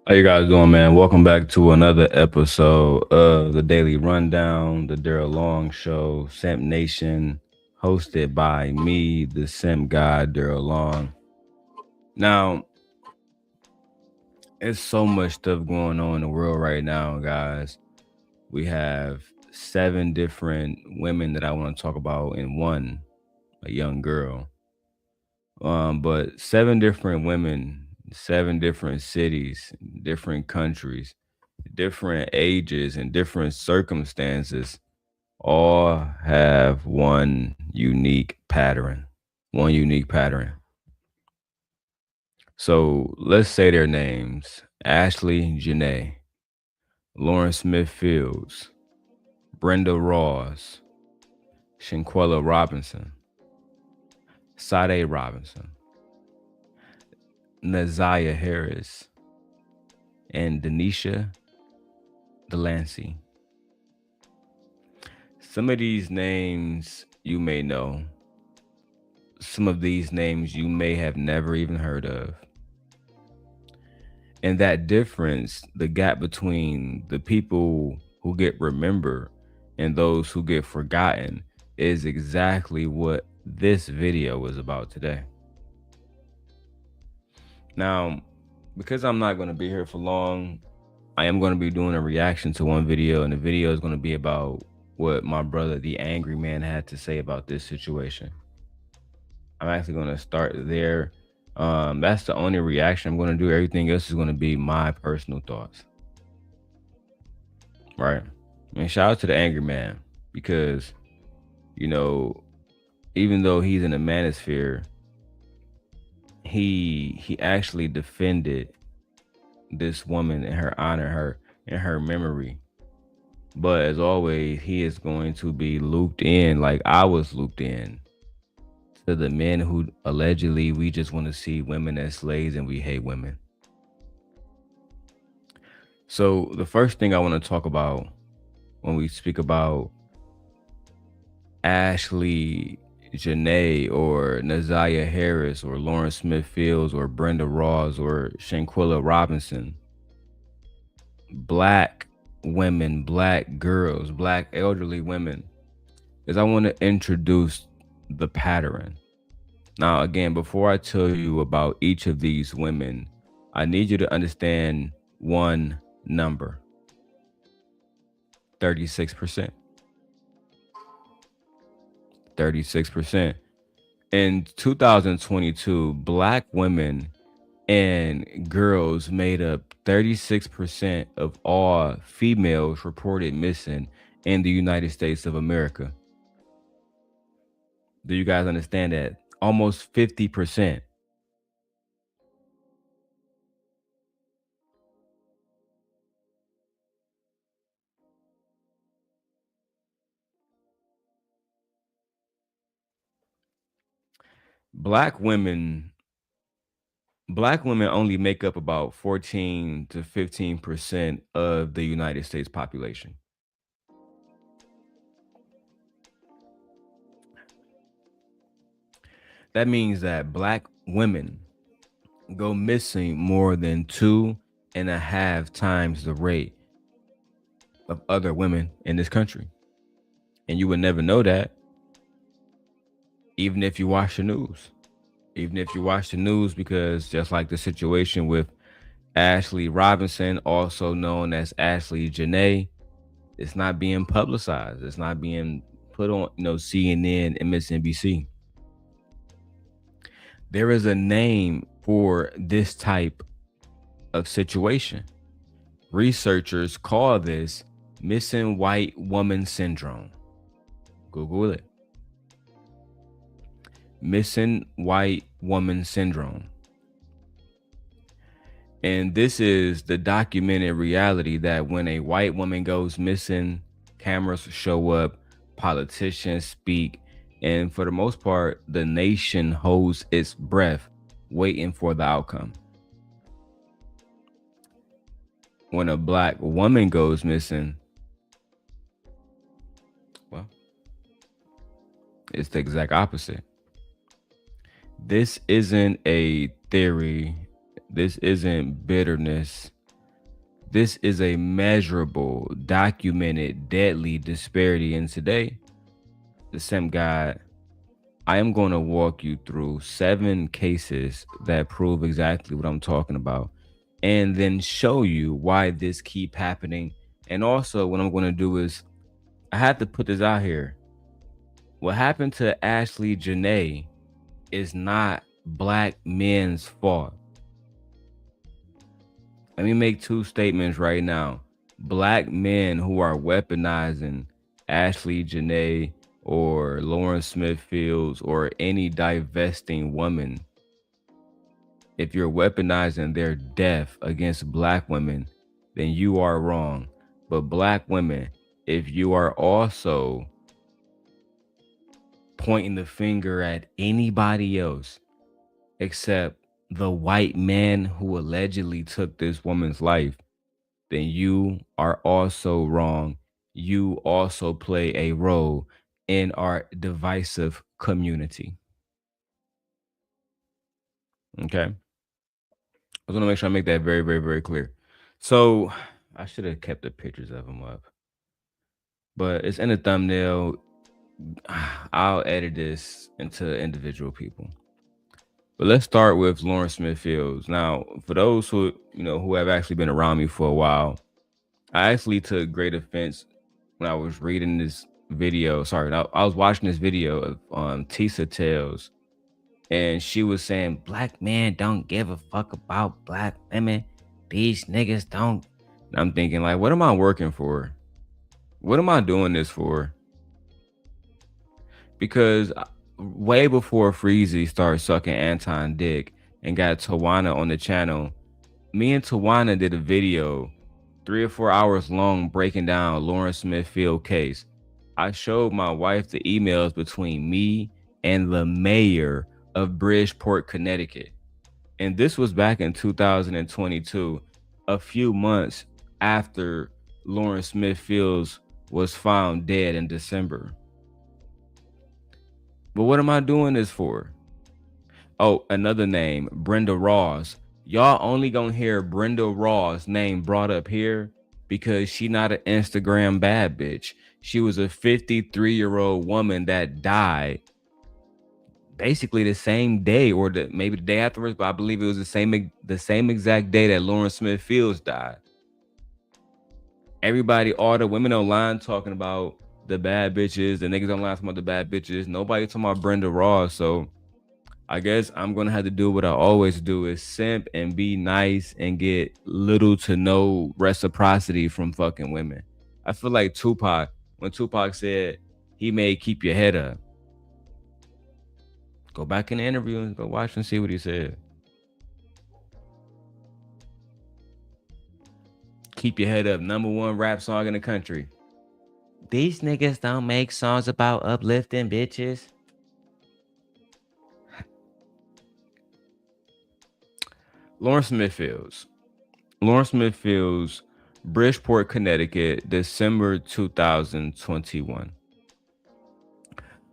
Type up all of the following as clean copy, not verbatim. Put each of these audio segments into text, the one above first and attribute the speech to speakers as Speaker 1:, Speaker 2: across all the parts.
Speaker 1: How you guys doing, man? Welcome back to another episode of the Daily Rundown, the Darrel Long Show, Simp Nation, hosted by me, the Simp guy, Darrell Long. Now, it's so much stuff going on in the world right now, guys. We have seven different women that I want to talk about in one, a young girl. But seven different women, seven different cities, different countries, different ages, and different circumstances all have one unique pattern. One unique pattern. So let's say their names: Ashlee Jenae, Lauren Smith Fields, Brenda Rawls, Shanquella Robinson, Sade Robinson, Naziah Harris, and Denisha Delancey. Some of these names you may know. Some of these names you may have never even heard of. And that difference, the gap between the people who get remembered and those who get forgotten, is exactly what this video is about today. Now, because I'm not going to be here for long, I am going to be doing a reaction to one video, and the video is going to be about what my brother, the angry man, had to say about this situation. I'm actually going to start there. That's the only reaction I'm going to do. Everything else is going to be my personal thoughts. Right? And shout out to the angry man, because, you know, even though he's in the Manosphere, he actually defended this woman in her honor, her in her memory. But as always, he is going to be looped in like I was looped in to the men who allegedly we just want to see women as slaves and we hate women. So the first thing I want to talk about when we speak about Ashlee Jenae or Naziah Harris or Lauren Smith Fields or Brenda Rawls or Shanquella Robinson, black women, black girls, black elderly women, is I want to introduce the pattern. Now, again, before I tell you about each of these women, I need you to understand one number: 36%. 36%. In 2022, black women and girls made up 36% of all females reported missing in the United States of America. Do you guys understand that? Almost 50%. Black women Black women only make up about 14 to 15% of the United States population. That means that black women go missing more than 2.5 times the rate of other women in this country. And you would never know that even if you watch the news. Even if you watch the news, because just like the situation with Ashlee Robinson, also known as Ashlee Jenae, it's not being publicized. It's not being put on, CNN, MSNBC. There is a name for this type of situation. Researchers call this missing white woman syndrome. Google it. Missing white woman syndrome. And this is the documented reality that when a white woman goes missing, cameras show up, politicians speak, and for the most part, the nation holds its breath waiting for the outcome. When a black woman goes missing, well, it's the exact opposite. This isn't a theory. This isn't bitterness. This is a measurable, documented, deadly disparity. And today, the same guide, I am going to walk you through 7 cases that prove exactly what I'm talking about, and then show you why this keep happening. And also, what I'm going to do is I have to put this out here. What happened to Ashlee Jenae is not black men's fault. Let me make 2 statements right now. Black men who are weaponizing Ashlee Jenae or Lauren Smith Fields or any divesting woman, if you're weaponizing their death against black women, then you are wrong. But black women, if you are also pointing the finger at anybody else except the white man who allegedly took this woman's life, then you are also wrong. You also play a role in our divisive community. Okay. I want to make sure I make that very, very, very clear. So I should have kept the pictures of them up, but it's in the thumbnail. I'll edit this into individual people. But let's start with Lauren Smith Fields. Now, for those who have actually been around me for a while, I actually took great offense when I was reading this video. Sorry, I was watching this video of Tisa Tales, and she was saying black men don't give a fuck about black women. These niggas don't. And I'm thinking, like, what am I working for? What am I doing this for? Because way before Freezy started sucking Anton dick and got Tawana on the channel, me and Tawana did a video 3 or 4 hours long breaking down Lauren Smith Field case. I showed my wife the emails between me and the mayor of Bridgeport, Connecticut. And this was back in 2022, a few months after Lauren Smith Fields was found dead in December. But what am I doing this for? Oh, another name, Brenda Rawls. Y'all only gonna hear Brenda Rawls' name brought up here because she not an Instagram bad bitch. She was a 53-year-old woman that died basically the same day, or maybe the day afterwards, but I believe it was the same exact day that Lauren Smith Fields died. Everybody, all the women online talking about the bad bitches, the niggas online talking about the bad bitches. Nobody talking about Brenda Rawls. So I guess I'm gonna have to do what I always do, is simp and be nice and get little to no reciprocity from fucking women. I feel like Tupac, when Tupac said he may keep your head up. Go back in the interview and go watch and see what he said. Keep your head up, #1 rap song in the country. These niggas don't make songs about uplifting bitches. Lauren Smith Fields. Lauren Smith Fields, Bridgeport, Connecticut, December 2021.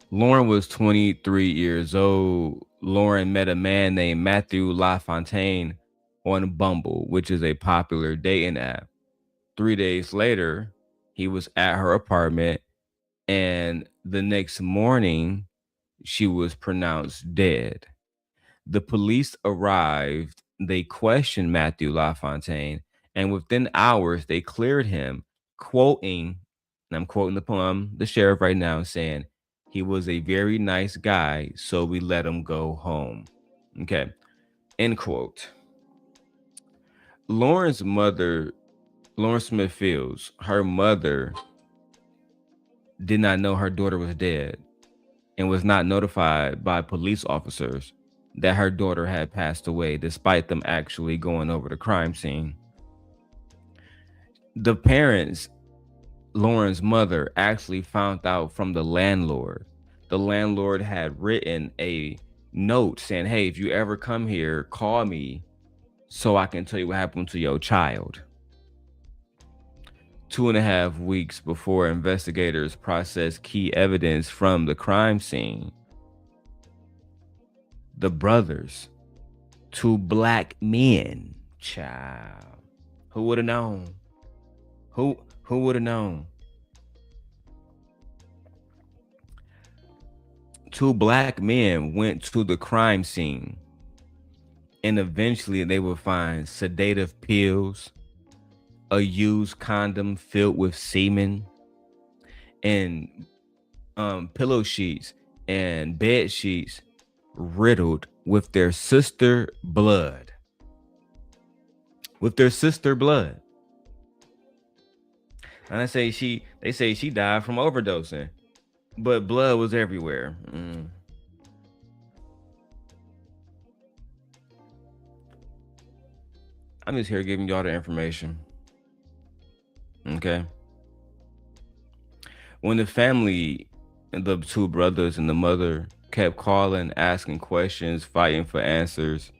Speaker 1: Lauren was 23 years old. Lauren met a man named Matthew LaFontaine on Bumble, which is a popular dating app. 3 days later, he was at her apartment, and the next morning, she was pronounced dead. The police arrived. They questioned Matthew LaFontaine, and within hours, they cleared him, quoting, and I'm quoting the sheriff right now, saying, he was a very nice guy, so we let him go home. Okay, end quote. Lauren's mother, Lauren Smith Fields, her mother did not know her daughter was dead and was not notified by police officers that her daughter had passed away, despite them actually going over the crime scene. The parents, Lauren's mother, actually found out from the landlord. The landlord had written a note saying, hey, if you ever come here, call me so I can tell you what happened to your child. 2.5 weeks before investigators processed key evidence from the crime scene, the brothers, 2 black men, child, Who would have known? Who would have known? Two black men went to the crime scene, and eventually they would find sedative pills, a used condom filled with semen, and pillow sheets and bed sheets riddled with their sister blood. With their sister blood. And they say she died from overdosing, but blood was everywhere. I'm just here giving y'all the information. Okay. When the family and the two brothers and the mother kept calling, asking questions, fighting for answers,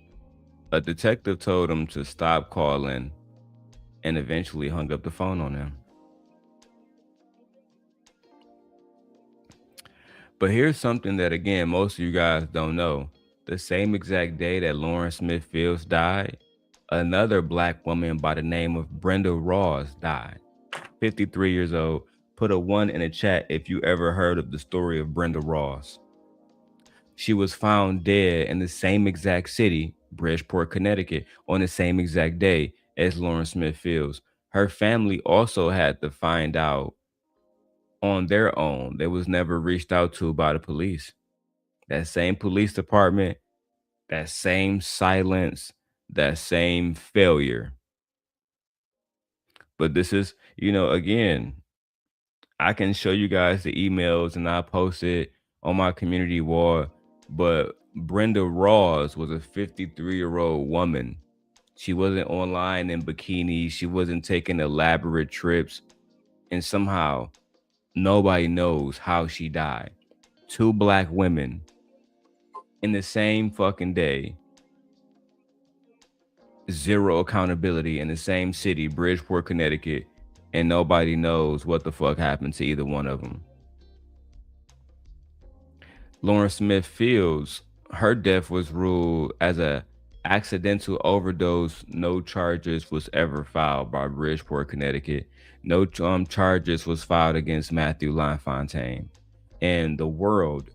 Speaker 1: a detective told them to stop calling and eventually hung up the phone on them. But here's something that, again, most of you guys don't know. The same exact day that Lauren Smith Fields died, another black woman by the name of Brenda Rawls died. 53 years old. Put a 1 in the chat if you ever heard of the story of Brenda Rawls. She was found dead in the same exact city, Bridgeport, Connecticut, on the same exact day as Lauren Smith Fields. Her family also had to find out on their own. They was never reached out to by the police. That same police department, that same silence, that same failure. But this is, again, I can show you guys the emails and I'll post it on my community wall. But Brenda Rawls was a 53-year-old woman. She wasn't online in bikinis. She wasn't taking elaborate trips. And somehow nobody knows how she died. Two black women in the same fucking day. Zero accountability in the same city, Bridgeport, Connecticut. And nobody knows what the fuck happened to either one of them. Lauren Smith Fields, her death was ruled as a accidental overdose. No charges was ever filed by Bridgeport, Connecticut. No charges was filed against Matthew Lafontaine. And the world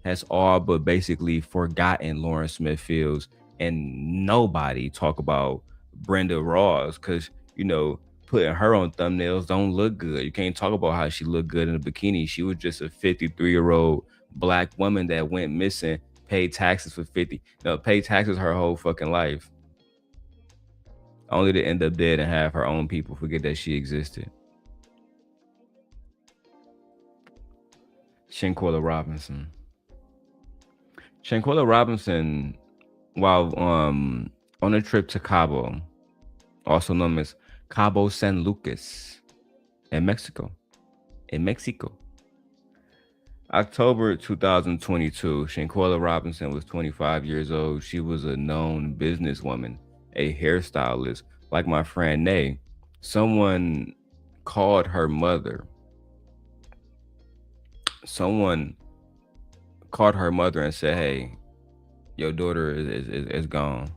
Speaker 1: has all but basically forgotten Lauren Smith Fields, and nobody talk about Brenda Rawls because, putting her on thumbnails don't look good. You can't talk about how she looked good in a bikini. She was just a 53-year-old black woman that went missing, paid taxes for paid taxes her whole fucking life, only to end up dead and have her own people forget that she existed. Shanquella Robinson. Shanquella Robinson, while on a trip to Cabo, also known as Cabo San Lucas, in Mexico. October 2022, Shanquella Robinson was 25 years old. She was a known businesswoman, a hairstylist. Like my friend Nay, someone called her mother. Someone called her mother and said, "Hey, your daughter is gone."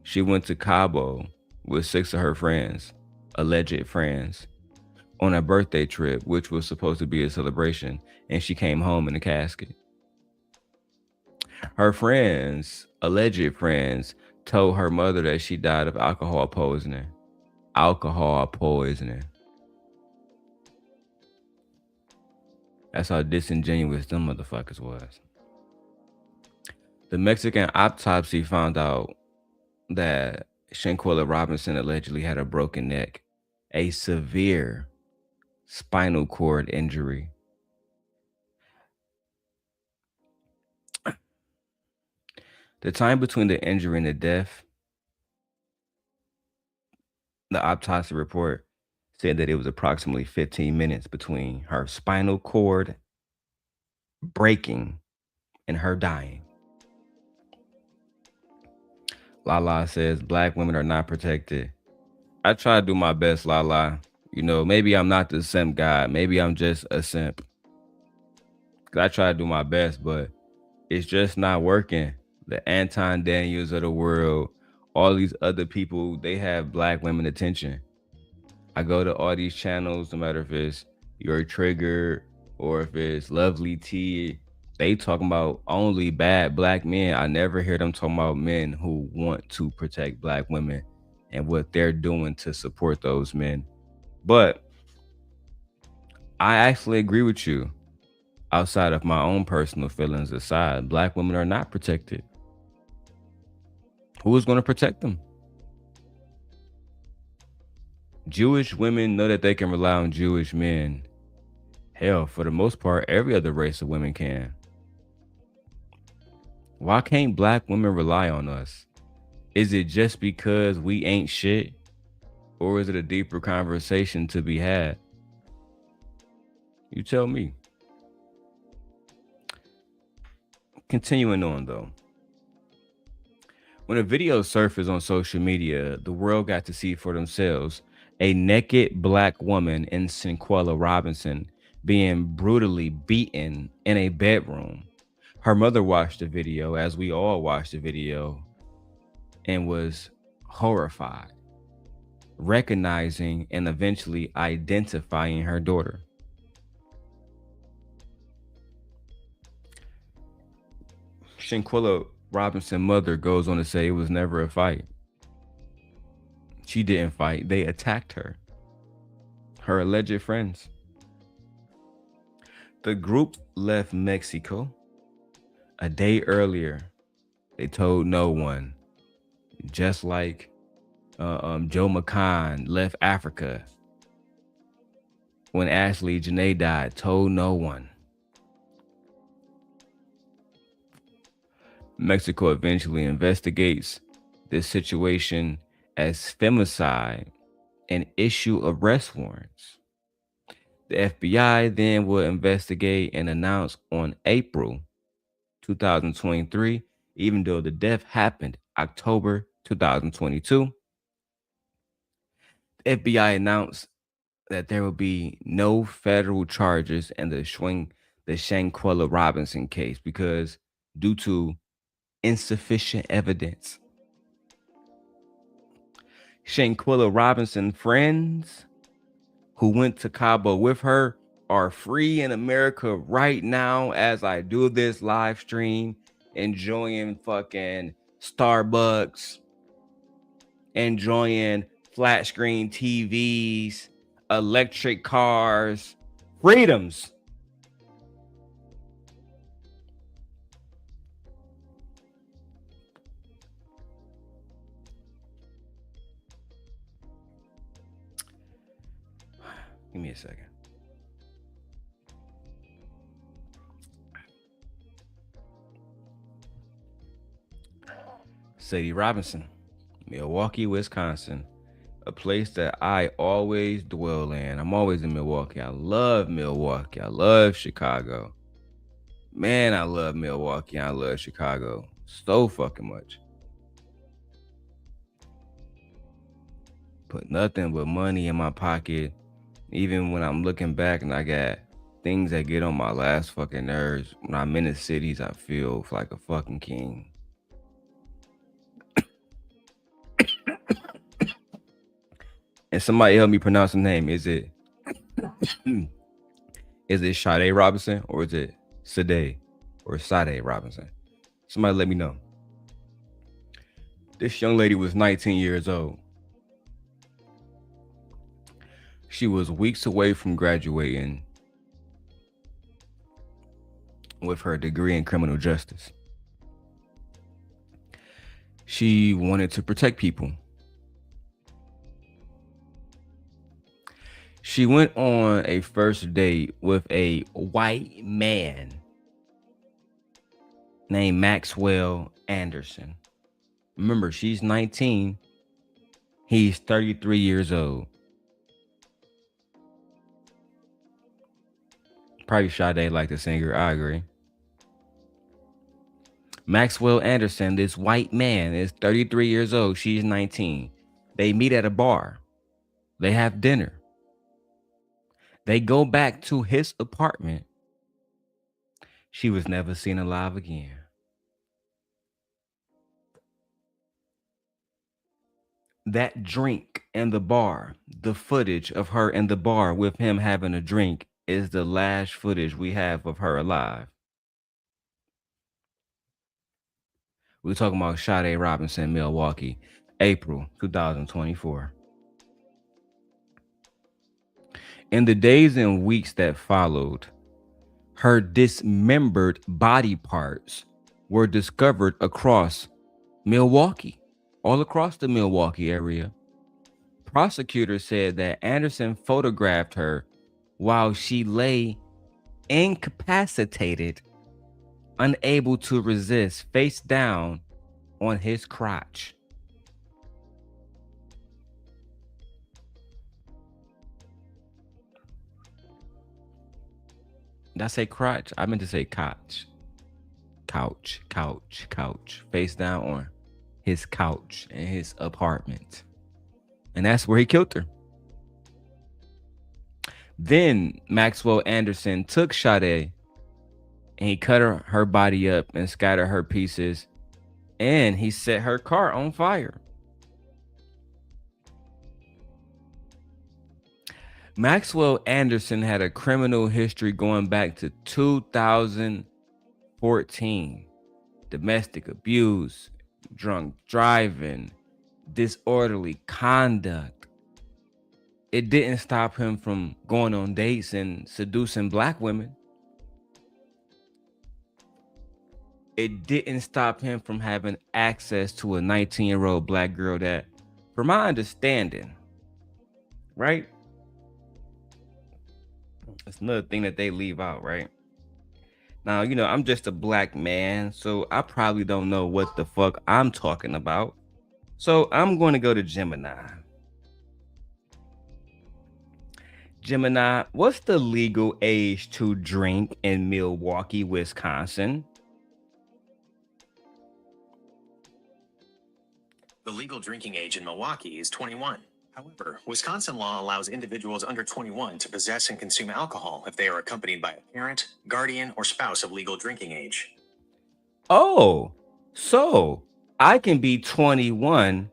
Speaker 1: She went to Cabo with 6 of her friends, alleged friends, on a birthday trip, which was supposed to be a celebration, and she came home in a casket. Her friends, alleged friends, told her mother that she died of alcohol poisoning. That's how disingenuous them motherfuckers was. The Mexican autopsy found out that Shanquella Robinson allegedly had a broken neck, a severe spinal cord injury. The time between the injury and the death, the autopsy report said that it was approximately 15 minutes between her spinal cord breaking and her dying. Lala says black women are not protected. I try to do my best, Lala. Maybe I'm not the simp guy. Maybe I'm just a simp. I try to do my best, but it's just not working. The Anton Daniels of the world all these other people, they have black women attention. I go to all these channels, no matter if it's Your Trigger or if it's Lovely T, they talking about only bad black men. I never hear them talking about men who want to protect black women and what they're doing to support those men. But I actually agree with you. Outside of my own personal feelings aside, black women are not protected. Who is going to protect them? Jewish women know that they can rely on Jewish men. Hell, for the most part, every other race of women can. Why can't black women rely on us? Is it just because we ain't shit? Or is it a deeper conversation to be had? You tell me. Continuing on though. When a video surfaced on social media, the world got to see for themselves a naked black woman in Shanquella Robinson being brutally beaten in a bedroom. Her mother watched the video, as we all watched the video, and was horrified, recognizing and eventually identifying her daughter. Shanquella Robinson's mother goes on to say it was never a fight. She didn't fight. They attacked her. Her alleged friends. The group left Mexico a day earlier. They told no one. Just like Joe McCann left Africa when Ashlee Jenae died, told no one. Mexico eventually investigates this situation as femicide and issue arrest warrants. The FBI then will investigate and announce on April 2023, even though the death happened October 2022. The FBI announced that there will be no federal charges in the Shanquella Robinson case because due to insufficient evidence. Shanquella Robinson friends who went to Cabo with her are free in America right now as I do this live stream, enjoying fucking Starbucks, enjoying flat screen TVs, electric cars, freedoms. Give me a second. Sade Robinson, Milwaukee, Wisconsin, a place that I always dwell in. I'm always in Milwaukee. I love Milwaukee. I love Chicago. Man, I love Milwaukee. I love Chicago so fucking much. Put nothing but money in my pocket. Even when I'm looking back and I got things that get on my last fucking nerves. When I'm in the cities, I feel like a fucking king. And somebody help me pronounce the name. Is it Sade Robinson or is it Sade or Sade Robinson? Somebody let me know. This young lady was 19 years old. She was weeks away from graduating with her degree in criminal justice. She wanted to protect people. She went on a first date with a white man named Maxwell Anderson. Remember, she's 19. He's 33 years old. Probably Sade like the singer, I agree. Maxwell Anderson, this white man, is 33 years old. She's 19. They meet at a bar. They have dinner. They go back to his apartment. She was never seen alive again. That drink in the bar, the footage of her in the bar with him having a drink, is the last footage we have of her alive. We're talking about Sade Robinson, Milwaukee, April 2024. In the days and weeks that followed, her dismembered body parts were discovered across Milwaukee, all across the Milwaukee area. Prosecutors said that Anderson photographed her while she lay incapacitated, unable to resist, face down on his crotch. Did I say crotch? I meant to say couch. Couch. Face down on his couch in his apartment. And that's where he killed her. Then Maxwell Anderson took Sade and he cut her body up and scattered her pieces, and he set her car on fire. Maxwell Anderson had a criminal history going back to 2014. Domestic abuse, drunk driving, disorderly conduct. It didn't stop him from going on dates and seducing black women. It didn't stop him from having access to a 19-year-old black girl that, from my understanding, right? It's another thing that they leave out, right? Now, I'm just a black man, so I probably don't know what the fuck I'm talking about. So I'm going to go to Gemini. Gemini, what's the legal age to drink in Milwaukee, Wisconsin?
Speaker 2: The legal drinking age in Milwaukee is 21. However, Wisconsin law allows individuals under 21 to possess and consume alcohol if they are accompanied by a parent, guardian, or spouse of legal drinking age.
Speaker 1: Oh, so I can be 21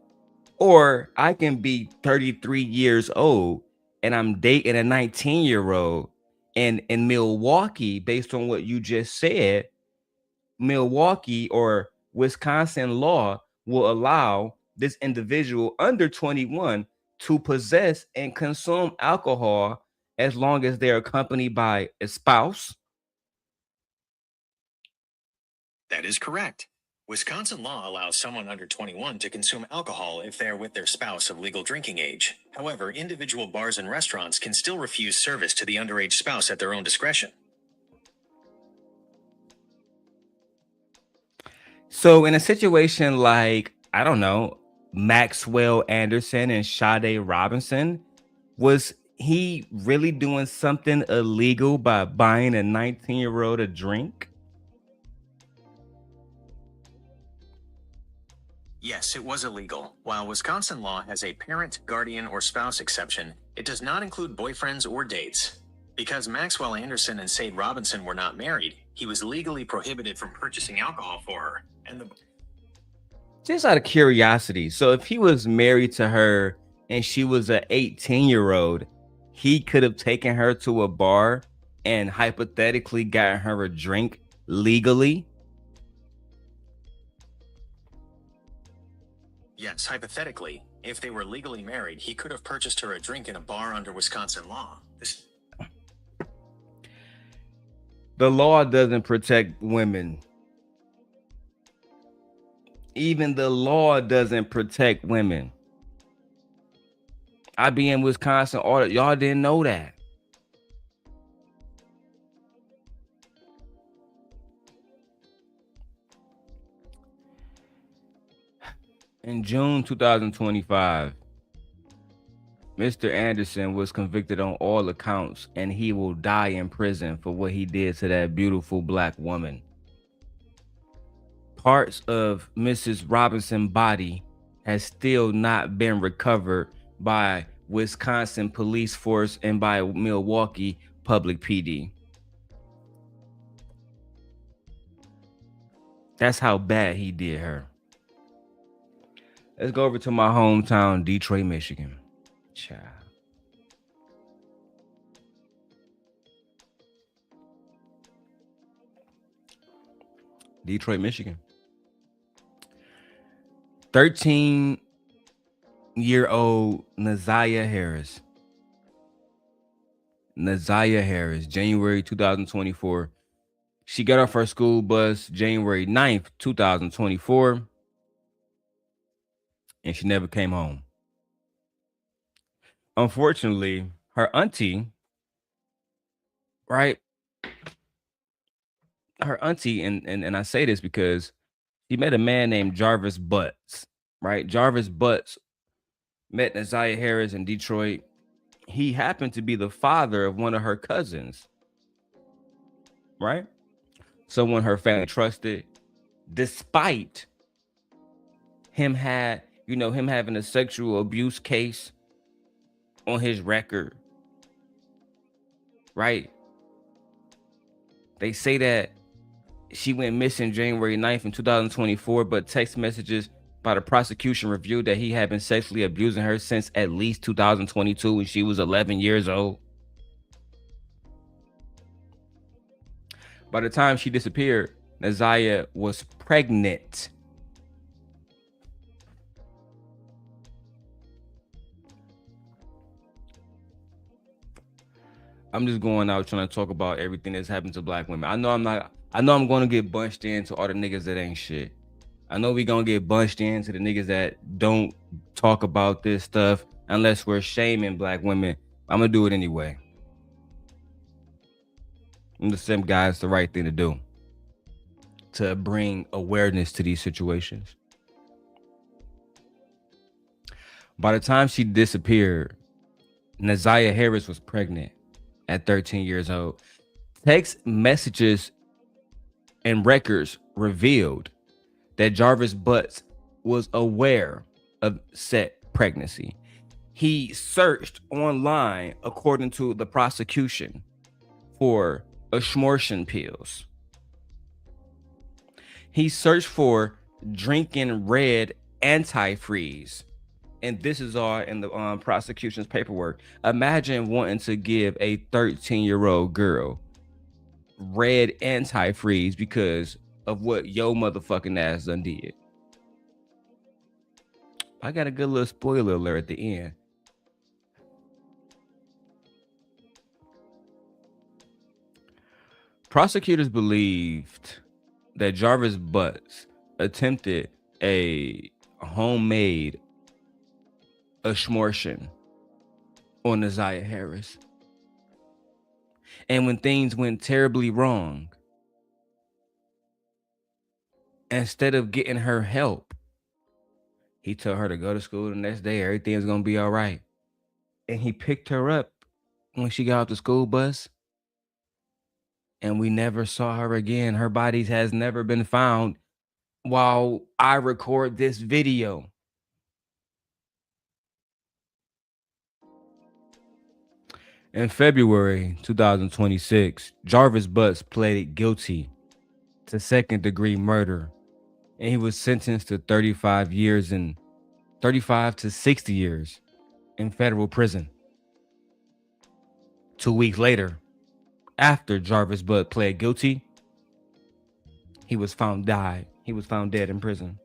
Speaker 1: or I can be 33 years old and I'm dating a 19-year-old. And in Milwaukee, based on what you just said, Milwaukee or Wisconsin law will allow this individual under 21 to possess and consume alcohol as long as they're accompanied by a spouse.
Speaker 2: That is correct. Wisconsin law allows someone under 21 to consume alcohol if they are with their spouse of legal drinking age. However, individual bars and restaurants can still refuse service to the underage spouse at their own discretion.
Speaker 1: So in a situation like, I don't know, Maxwell Anderson and Sade Robinson, was he really doing something illegal by buying a 19-year-old a drink?
Speaker 2: Yes, it was illegal. While Wisconsin law has a parent, guardian, or spouse exception, it does not include boyfriends or dates. Because Maxwell Anderson and Sade Robinson were not married, he was legally prohibited from purchasing alcohol for her.
Speaker 1: Just out of curiosity, so if he was married to her and she was an 18-year-old, he could have taken her to a bar and hypothetically gotten her a drink legally?
Speaker 2: Yes, hypothetically, if they were legally married, he could have purchased her a drink in a bar under Wisconsin law.
Speaker 1: The law doesn't protect women. Even the law doesn't protect women. I be in Wisconsin, all y'all didn't know that. In June 2025, Mr. Anderson was convicted on all accounts, and he will die in prison for what he did to that beautiful black woman. Parts of Mrs. Robinson's body has still not been recovered by Wisconsin police force and by Milwaukee Public PD. That's how bad he did her. Let's go over to my hometown, Detroit, Michigan. Child. Detroit, Michigan. 13-year-old Naziah Harris. Naziah Harris, January 2024. She got off her school bus January 9th, 2024, and she never came home. Unfortunately, her auntie, right? Her auntie, and I say this because she met a man named Jarvis Butts, right? Jarvis Butts met Naziah Harris in Detroit. He happened to be the father of one of her cousins, right? Someone her family trusted, despite him having a sexual abuse case on his record, right? They say that she went missing January 9th in 2024, but text messages by the prosecution revealed that he had been sexually abusing her since at least 2022 when she was 11 years old. By the time she disappeared, Naziah was pregnant. I'm just going out trying to talk about everything that's happened to black women. I know I'm going to get bunched into all the niggas that ain't shit. I know we going to get bunched into the niggas that don't talk about this stuff unless we're shaming black women. I'm going to do it anyway. I'm the same guy. It's the right thing to do to bring awareness to these situations. By the time she disappeared, Naziah Harris was pregnant at 13 years old. Text messages and records revealed that Jarvis Butts was aware of said pregnancy. He searched online, according to the prosecution, for abortion pills. He searched for drinking red antifreeze. And this is all in the prosecution's paperwork. Imagine wanting to give a 13-year-old girl red antifreeze because of what your motherfucking ass done did. I got a good little spoiler alert at the end. Prosecutors believed that Jarvis Butts attempted a homemade abortion on Naziah Harris. And when things went terribly wrong, instead of getting her help, he told her to go to school the next day. Everything's going to be all right. And he picked her up when she got off the school bus. And we never saw her again. Her body has never been found while I record this video. In February 2026, Jarvis Butts pleaded guilty to second-degree murder, and he was sentenced to 35 to 60 years in federal prison. 2 weeks later, after Jarvis Butts pled guilty, he was found dead. He was found dead in prison.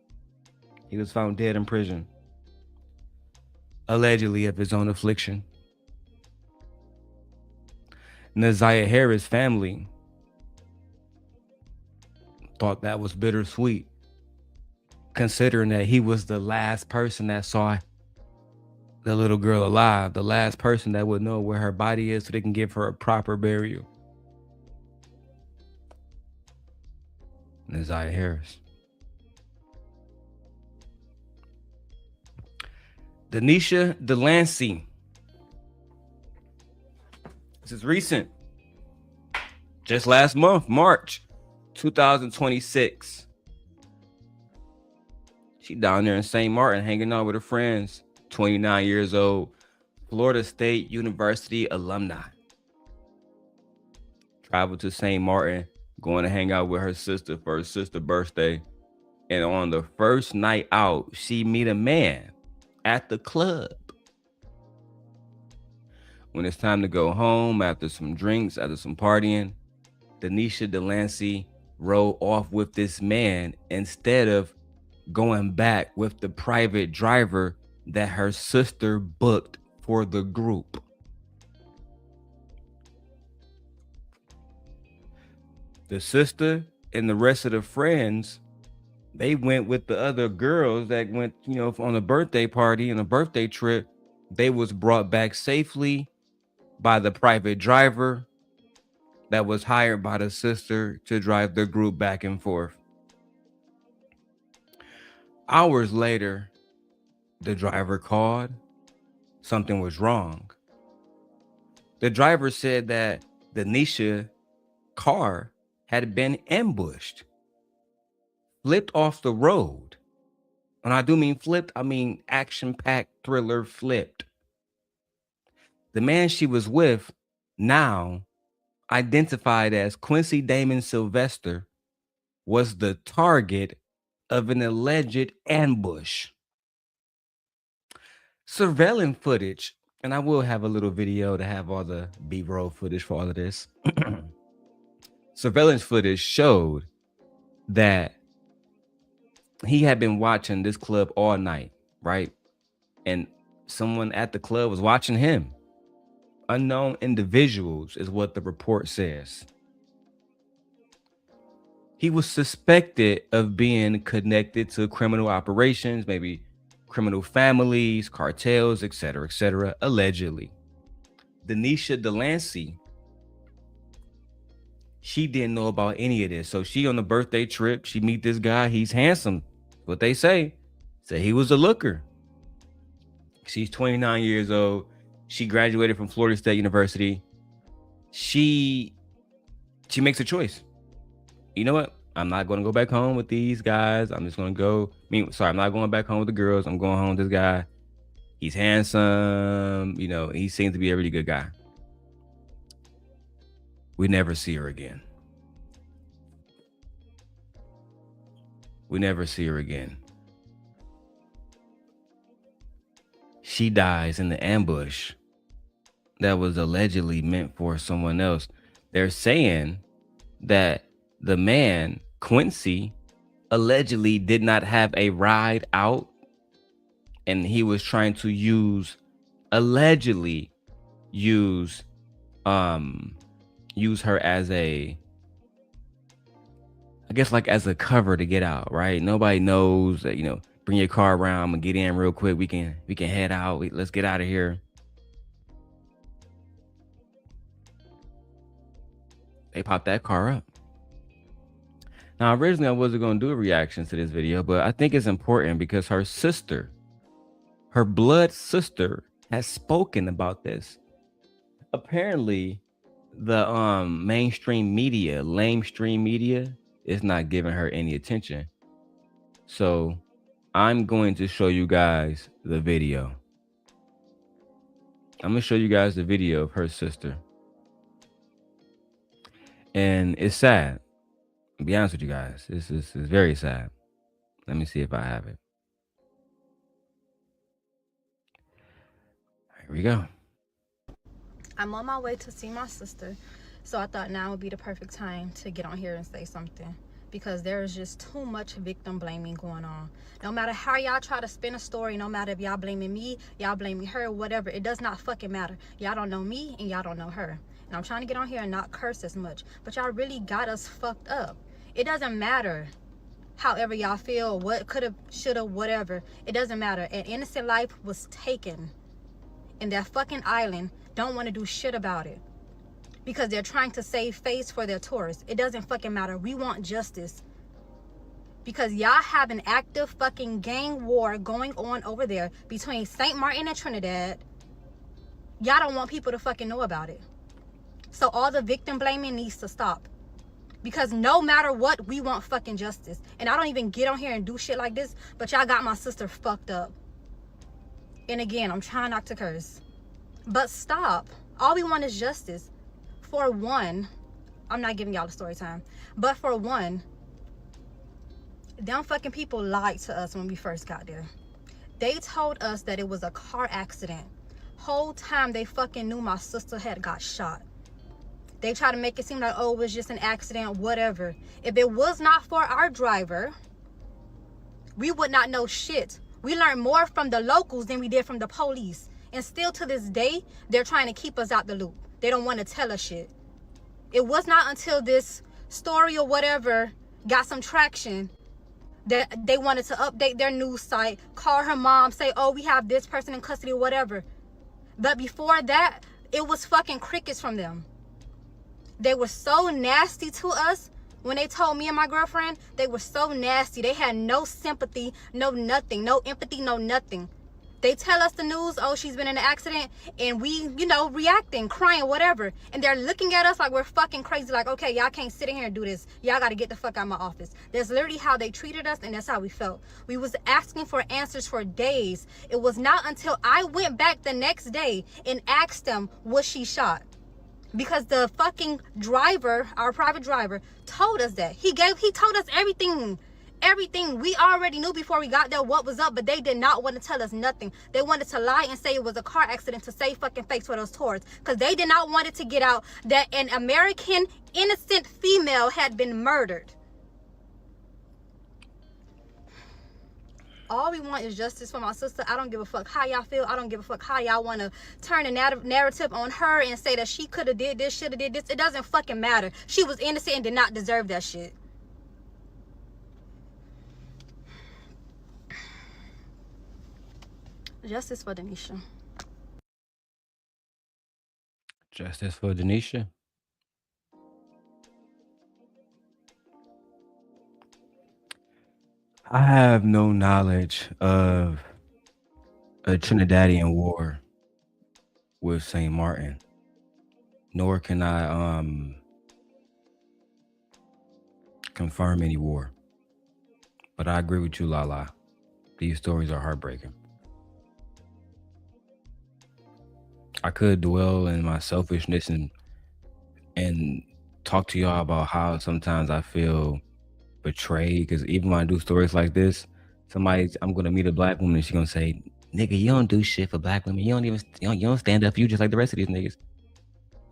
Speaker 1: Allegedly of his own affliction. Naziah Harris' family thought that was bittersweet, considering that he was the last person that saw the little girl alive, the last person that would know where her body is so they can give her a proper burial. Naziah Harris. Denisha Delancey. This is recent. Just last month, March 2026. She down there in St. Martin hanging out with her friends. 29 years old, Florida State University alumni. Traveled to St. Martin, going to hang out with her sister for her sister's birthday. And on the first night out, she meet a man at the club. When it's time to go home after some drinks, after some partying, Denisha Delancey rode off with this man instead of going back with the private driver that her sister booked for the group. The sister and the rest of the friends, they went with the other girls that went, on a birthday party and a birthday trip. They was brought back safely by the private driver that was hired by the sister to drive the group back and forth. Hours later, the driver called. Something was wrong. The driver said that Denisha's car had been ambushed, flipped off the road. When I do mean flipped, I mean action-packed thriller flipped. The man she was with, now identified as Quincy Damon Sylvester, was the target of an alleged ambush. Surveillance footage, and I will have a little video to have all the B-roll footage for all of this. Surveillance footage showed that he had been watching this club all night, right? And someone at the club was watching him. Unknown individuals is what the report says. He was suspected of being connected to criminal operations, maybe criminal families, cartels, etc., allegedly. Denisha Delancey, she didn't know about any of this. So she on the birthday trip, she meet this guy. He's handsome. What they say he was a looker. She's 29 years old. She graduated from Florida State University. She makes a choice. You know what? I'm not going to go back home with these guys. I'm just going to go. I'm not going back home with the girls. I'm going home with this guy. He's handsome. He seems to be a really good guy. We never see her again. She dies in the ambush that was allegedly meant for someone else. They're saying that the man, Quincy, allegedly did not have a ride out, and he was trying to allegedly use her as as a cover to get out, right? Nobody knows that, bring your car around, I'm gonna get in real quick. We can head out. Let's get out of here. They popped that car up. Now, originally I wasn't gonna do reactions to this video, but I think it's important because her sister, her blood sister, has spoken about this. Apparently, the lamestream media is not giving her any attention. So I'm going to show you guys the video. I'm gonna show you guys the video of her sister. And it's sad. To be honest with you guys, this is very sad. Let me see if I have it. Here we go.
Speaker 3: I'm on my way to see my sister, so I thought now would be the perfect time to get on here and say something, because there is just too much victim blaming going on. No matter how y'all try to spin a story, no matter if y'all blaming me, y'all blaming her, whatever, it does not fucking matter. Y'all don't know me and y'all don't know her. And I'm trying to get on here and not curse as much, but y'all really got us fucked up. It doesn't matter however y'all feel, what coulda, shoulda, whatever. It doesn't matter. An innocent life was taken, and that fucking island don't want to do shit about it because they're trying to save face for their tourists. It doesn't fucking matter. We want justice, because y'all have an active fucking gang war going on over there between St. Martin and Trinidad. Y'all don't want people to fucking know about it. So all the victim blaming needs to stop, because no matter what, we want fucking justice. And I don't even get on here and do shit like this, but y'all got my sister fucked up. And again, I'm trying not to curse, but stop. All we want is justice. For one, I'm not giving y'all the story time, but for one, Them fucking people lied to us when we first got there. They told us that it was a car accident. Whole time they fucking knew my sister had got shot. They try to make it seem like, oh, it was just an accident, whatever. If it was not for our driver, we would not know shit. We learned more from the locals than we did from the police. And still to this day, they're trying to keep us out the loop. They don't want to tell us shit. It was not until this story or whatever got some traction that they wanted to update their news site, call her mom, say, oh, we have this person in custody or whatever. But before that, it was fucking crickets from them. They were so nasty to us. When they told me and my girlfriend, they were so nasty. They had no sympathy, no nothing, no empathy, no nothing. They tell us the news, oh, she's been in an accident, and we, reacting, crying, whatever. And they're looking at us like we're fucking crazy, like, okay, y'all can't sit in here and do this. Y'all got to get the fuck out of my office. That's literally how they treated us, and that's how we felt. We was asking for answers for days. It was not until I went back the next day and asked them, was she shot? Because the fucking driver, our private driver, told us that. He told us everything. Everything. We already knew before we got there what was up, but they did not want to tell us nothing. They wanted to lie and say it was a car accident to save fucking face for those tourists. Because they did not want it to get out that an American innocent female had been murdered. All we want is justice for my sister. I don't give a fuck how y'all feel. I don't give a fuck how y'all want to turn a narrative on her and say that she could have did this, should have did this. It doesn't fucking matter. She was innocent and did not deserve that shit. Justice for Denisha.
Speaker 1: Justice for Denisha. I have no knowledge of a Trinidadian war with St. Martin, nor can I confirm any war. But I agree with you, Lala. These stories are heartbreaking. I could dwell in my selfishness and talk to y'all about how sometimes I feel betrayed, because even when I do stories like this, I'm gonna meet a black woman and she's gonna say, nigga, you don't do shit for black women. You don't stand up for you just like the rest of these niggas.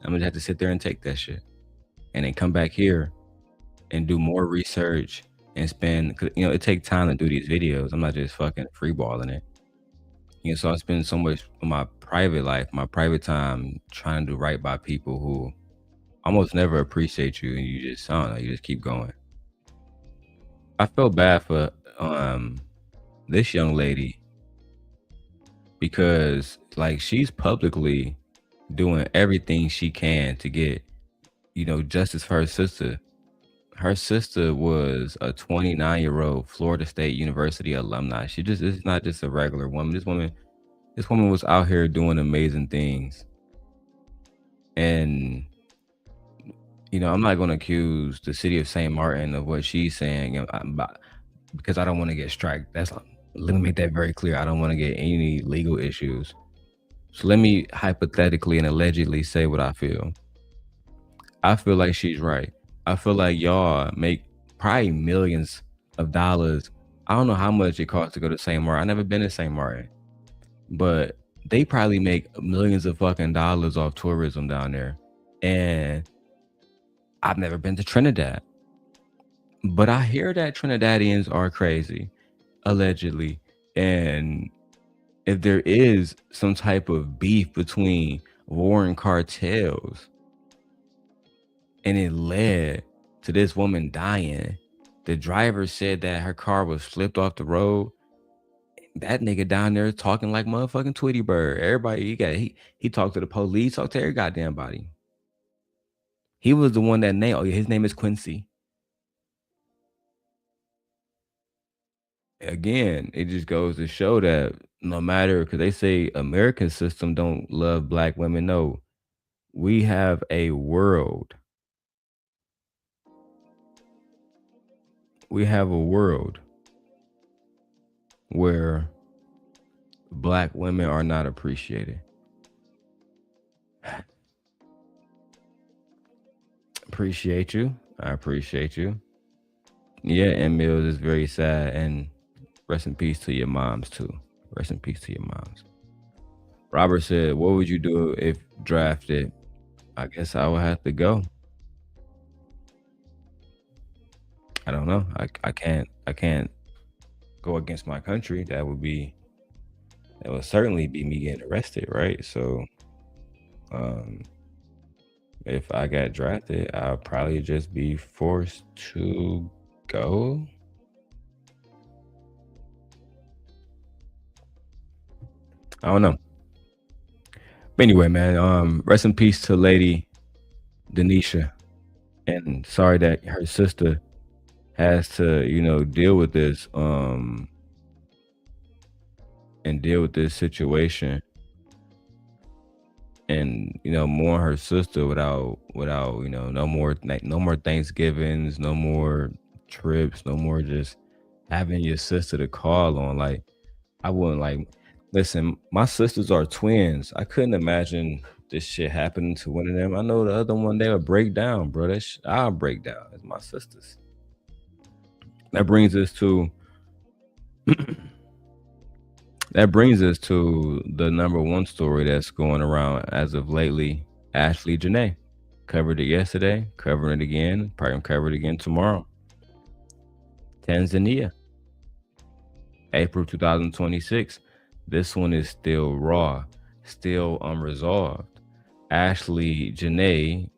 Speaker 1: I'm gonna have to sit there and take that shit and then come back here and do more research and spend, it takes time to do these videos. I'm not just fucking freeballing it. So I spend so much of my private life, my private time trying to do right by people who almost never appreciate you, and you just, I don't know, you just keep going. I felt bad for this young lady because she's publicly doing everything she can to get, justice for her sister. Her sister was a 29-year-old Florida State University alumni. She just is not just a regular woman. This woman was out here doing amazing things. And I'm not going to accuse the city of St. Martin of what she's saying, because I don't want to get struck. Let me make that very clear. I don't want to get any legal issues. So let me hypothetically and allegedly say what I feel. I feel like she's right. I feel like y'all make probably millions of dollars. I don't know how much it costs to go to St. Martin. I've never been to St. Martin, but they probably make millions of fucking dollars off tourism down there. And I've never been to Trinidad, but I hear that Trinidadians are crazy, allegedly. And if there is some type of beef between warring cartels and it led to this woman dying, the driver said that her car was flipped off the road. That nigga down there talking like motherfucking Tweety Bird. Everybody, he talked to the police, talked to every goddamn body. He was the one that named, his name is Quincy. Again, it just goes to show that no matter, because they say American system don't love black women. No, we have a world. We have a world where black women are not appreciated. Appreciate you. I appreciate you. Yeah, and Mills is very sad. And rest in peace to your moms too. Rest in peace to your moms. Robert said, "What would you do if drafted?" I guess I would have to go. I don't know. I can't go against my country. That would certainly be me getting arrested, right? So um if I got drafted, I'll probably just be forced to go. I don't know. But anyway, man, rest in peace to Lady Denisha. And sorry that her sister has to, deal with this and deal with this situation and mourn her sister without no more Thanksgivings, no more trips, no more just having your sister to call on. Like I wouldn't like listen, my sisters are twins. I couldn't imagine this shit happening to one of them. I know the other one they would break down, bro. I'll break down. It's my sisters. That brings us to that brings us to the number one story that's going around as of lately. Ashlee Jenae. Covered it yesterday, covering it again, probably gonna cover it again tomorrow. Tanzania, April 2026. This one is still raw, still unresolved. Ashlee Jenae,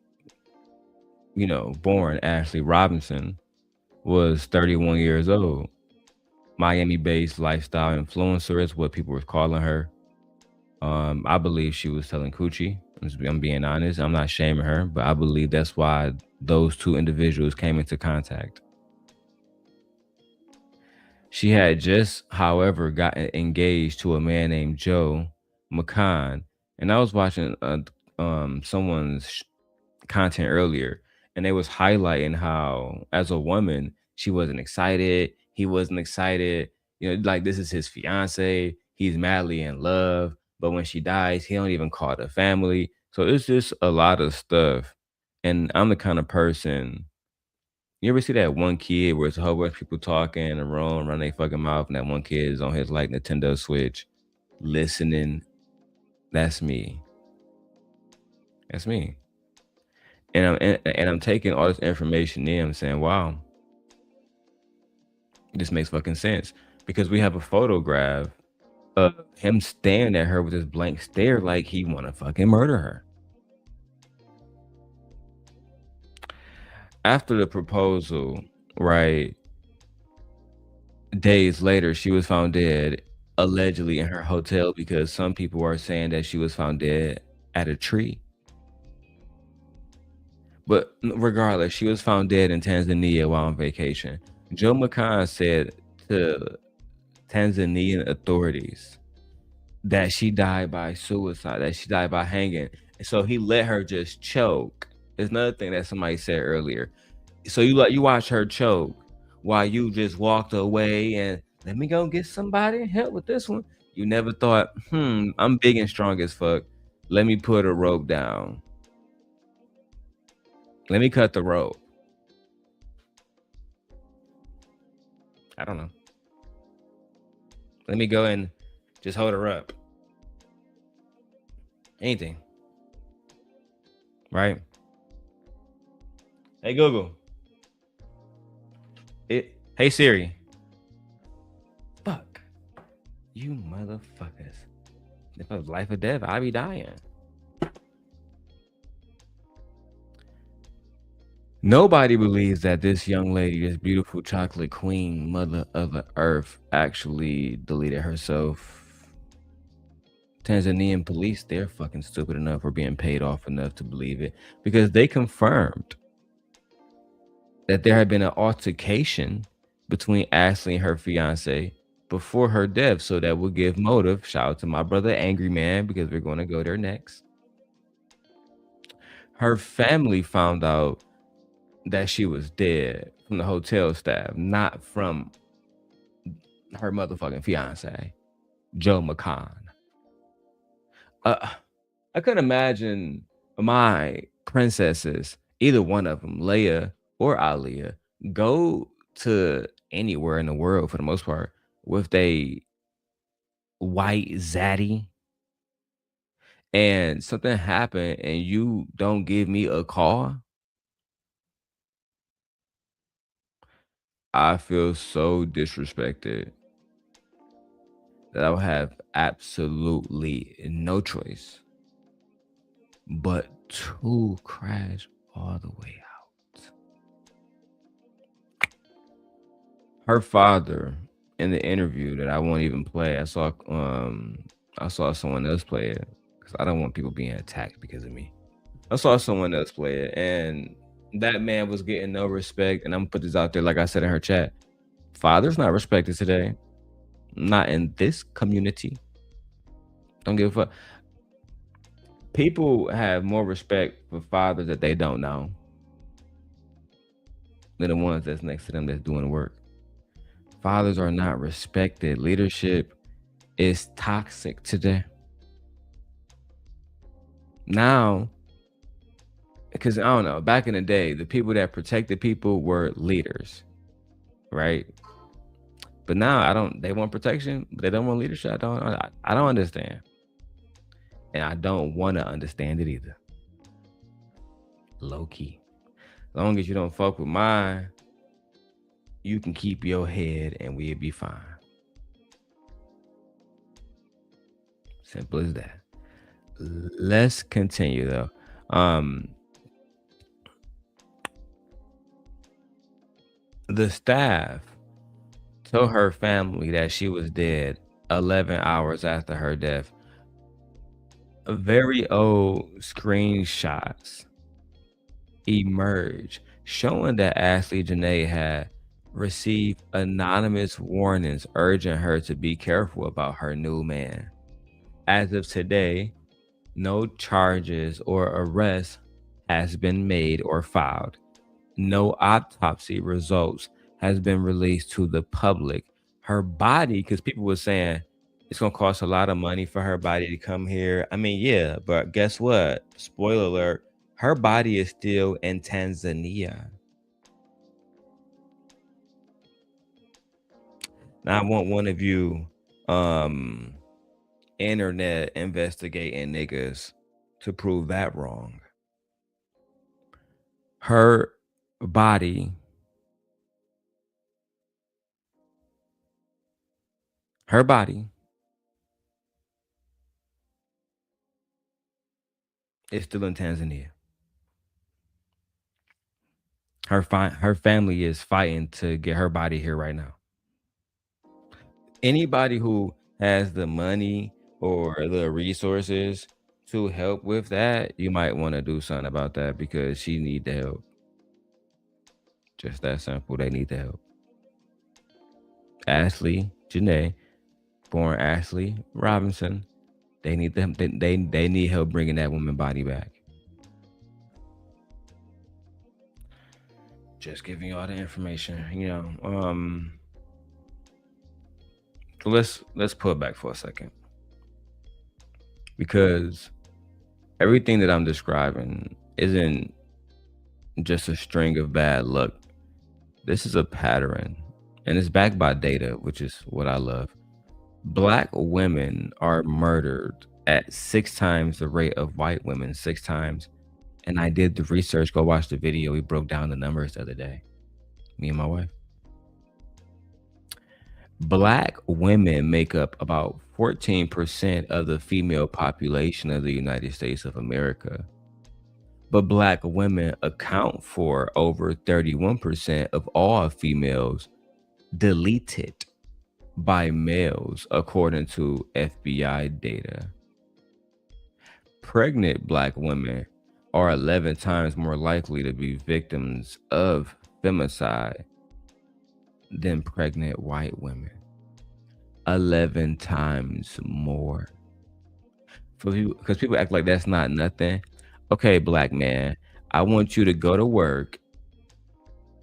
Speaker 1: born Ashlee Robinson, was 31 years old. Miami-based lifestyle influencer is what people were calling her. I believe she was selling coochie. I'm being honest. I'm not shaming her, but I believe that's why those two individuals came into contact. She had just, however, gotten engaged to a man named Joe McCann, and I was watching someone's content earlier, and they was highlighting how, as a woman, she wasn't excited. He wasn't excited. Like this is his fiance. He's madly in love, but when she dies, he don't even call the family. So it's just a lot of stuff. And I'm the kind of person. You ever see that one kid where it's a whole bunch of people talking in a room, running their fucking mouth, and that one kid is on his like Nintendo Switch, listening? That's me. That's me. And I'm taking all this information in. I'm saying, wow, this makes fucking sense because we have a photograph of him staring at her with this blank stare, like he want to fucking murder her. After the proposal, right? Days later, she was found dead, allegedly in her hotel, because some people are saying that she was found dead at a tree. But regardless, she was found dead in Tanzania while on vacation. Joe McCann said to Tanzanian authorities that she died by suicide, that she died by hanging. So he let her just choke. There's another thing that somebody said earlier. So you watch her choke while you just walked away and let me go get somebody and help with this one. You never thought, I'm big and strong as fuck. Let me put a rope down. Let me cut the rope. I don't know. Let me go and just hold her up. Anything. Right? Hey Google. Hey Siri. Fuck. You motherfuckers. If it was life or death, I'd be dying. Nobody believes that this young lady, this beautiful chocolate queen, mother of the earth, actually deleted herself. Tanzanian police, they're fucking stupid enough or being paid off enough to believe it because they confirmed that there had been an altercation between Ashlee and her fiance before her death. So that would give motive. Shout out to my brother Angry Man because we're going to go there next. Her family found out that she was dead from the hotel staff, not from her motherfucking fiance, Joe McCann. I couldn't imagine my princesses, either one of them, Leia or Aliyah, go to anywhere in the world for the most part with they white zaddy, and something happened and you don't give me a call, I feel so disrespected that I would have absolutely no choice but to crash all the way out. Her father in the interview that I won't even play, I saw someone else play it because I don't want people being attacked because of me. I saw someone else play it, and that man was getting no respect. And I'm gonna put this out there, like I said in her chat. Father's not respected today, not in this community. Don't give a fuck. People have more respect for fathers that they don't know than the ones that's next to them that's doing the work. Fathers are not respected. Leadership is toxic today. Now, because I don't know, back in the day, the people that protected people were leaders, right? But now they want protection, but they don't want leadership. I don't understand. And I don't want to understand it either. Low key. As long as you don't fuck with mine, you can keep your head and we'll be fine. Simple as that. Let's continue though. The staff told her family that she was dead 11 hours after her death. Very old screenshots emerged showing that Ashlee Jenae had received anonymous warnings urging her to be careful about her new man. As of today, no charges or arrest has been made or filed. No autopsy results has been released to the public. Her body, because people were saying it's gonna cost a lot of money for her body to come here. I mean, yeah, but guess what? Spoiler alert, her body is still in Tanzania. Now I want one of you internet investigating niggas to prove that wrong. Her body is still in Tanzania. Her family is fighting to get her body here right now. Anybody who has the money or the resources to help with that, you might want to do something about that because she need the help. Just that simple. They need the help. Ashlee Jenae, born Ashlee Robinson, they need them. They need help bringing that woman body back. Just giving you all the information, So let's pull it back for a second, because everything that I'm describing isn't just a string of bad luck. This is a pattern, and it's backed by data, which is what I love. Black women are murdered at 6 times the rate of white women, 6 times. And I did the research. Go watch the video. We broke down the numbers the other day, me and my wife. Black women make up about 14% of the female population of the United States of America. But Black women account for over 31% of all females deleted by males, according to FBI data. Pregnant Black women are 11 times more likely to be victims of femicide than pregnant white women. 11 times more. Because people act like that's not nothing. Okay, Black man, I want you to go to work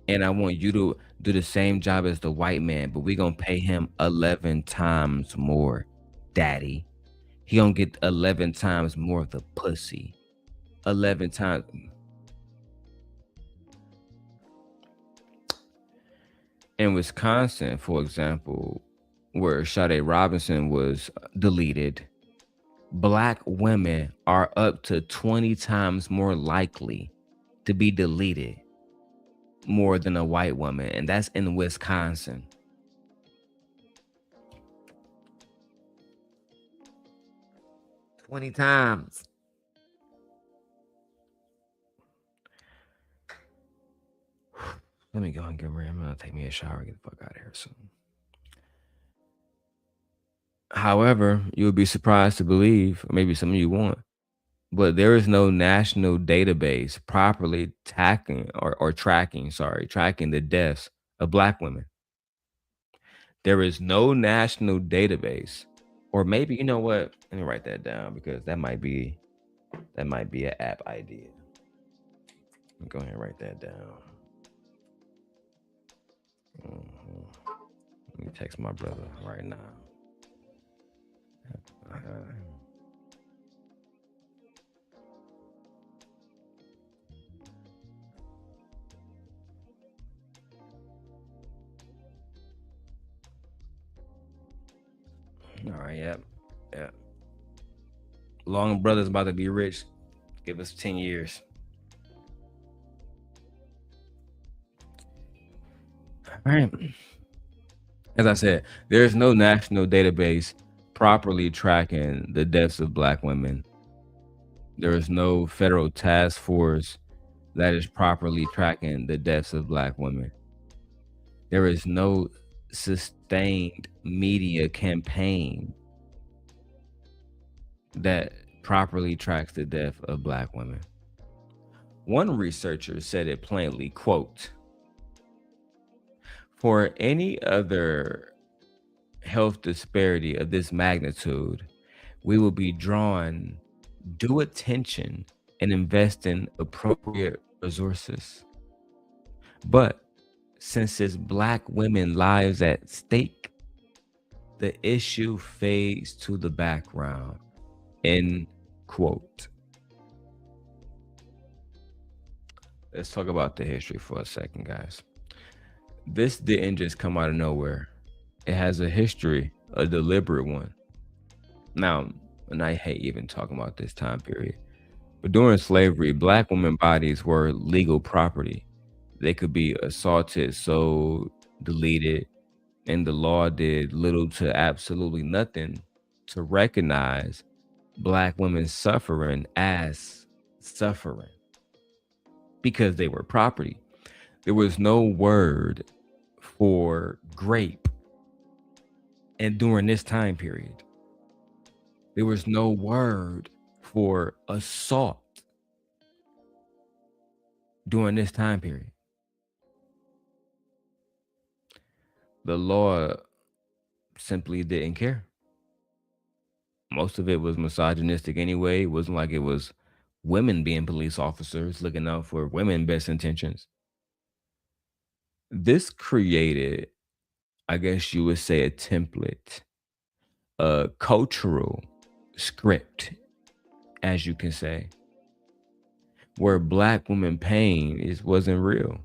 Speaker 1: and I want you to do the same job as the white man, but we're going to pay him 11 times more, daddy. He going to get 11 times more of the pussy. 11 times. In Wisconsin, for example, where Sade Robinson was deleted, Black women are up to 20 times more likely to be deleted more than a white woman, and that's in Wisconsin. "20 times." Let me go and get ready. I'm gonna take me a shower and get the fuck out of here soon. However, you'll be surprised to believe, or maybe some of you won't, but there is no national database properly tracking the deaths of Black women. There is no national database, or maybe, you know what? Let me write that down because that might be an app idea. Let me go ahead and write that down. Let me text my brother right now. All right, yep. Long brother's about to be rich. Give us 10 years. All right. As I said, there's no national database properly tracking the deaths of Black women. There is no federal task force that is properly tracking the deaths of Black women. There is no sustained media campaign that properly tracks the death of Black women. One researcher said it plainly, quote, "For any other health disparity of this magnitude, we will be drawn due attention and invest in appropriate resources. But since it's Black women lives at stake, the issue fades to the background." End quote. Let's talk about the history for a second, guys. This didn't just come out of nowhere. It has a history, a deliberate one. Now, and I hate even talking about this time period, but during slavery, Black women bodies were legal property. They could be assaulted, sold, deleted, and the law did little to absolutely nothing to recognize Black women suffering as suffering because they were property. There was no word for grape, and during this time period, there was no word for assault during this time period. The law simply didn't care. Most of it was misogynistic anyway. It wasn't like it was women being police officers looking out for women's best intentions. This created, I guess you would say, a template, a cultural script, as you can say, where Black women pain wasn't real,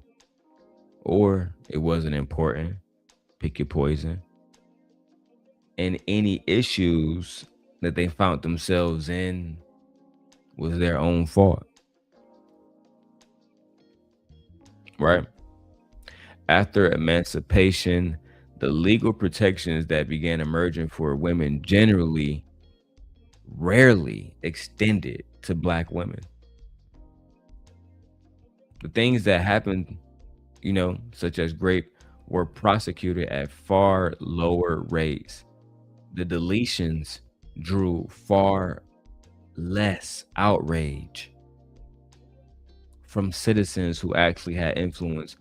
Speaker 1: or it wasn't important. Pick your poison. And any issues that they found themselves in was their own fault. Right? After emancipation, the legal protections that began emerging for women generally rarely extended to Black women. The things that happened, such as rape, were prosecuted at far lower rates. The deletions drew far less outrage from citizens who actually had influence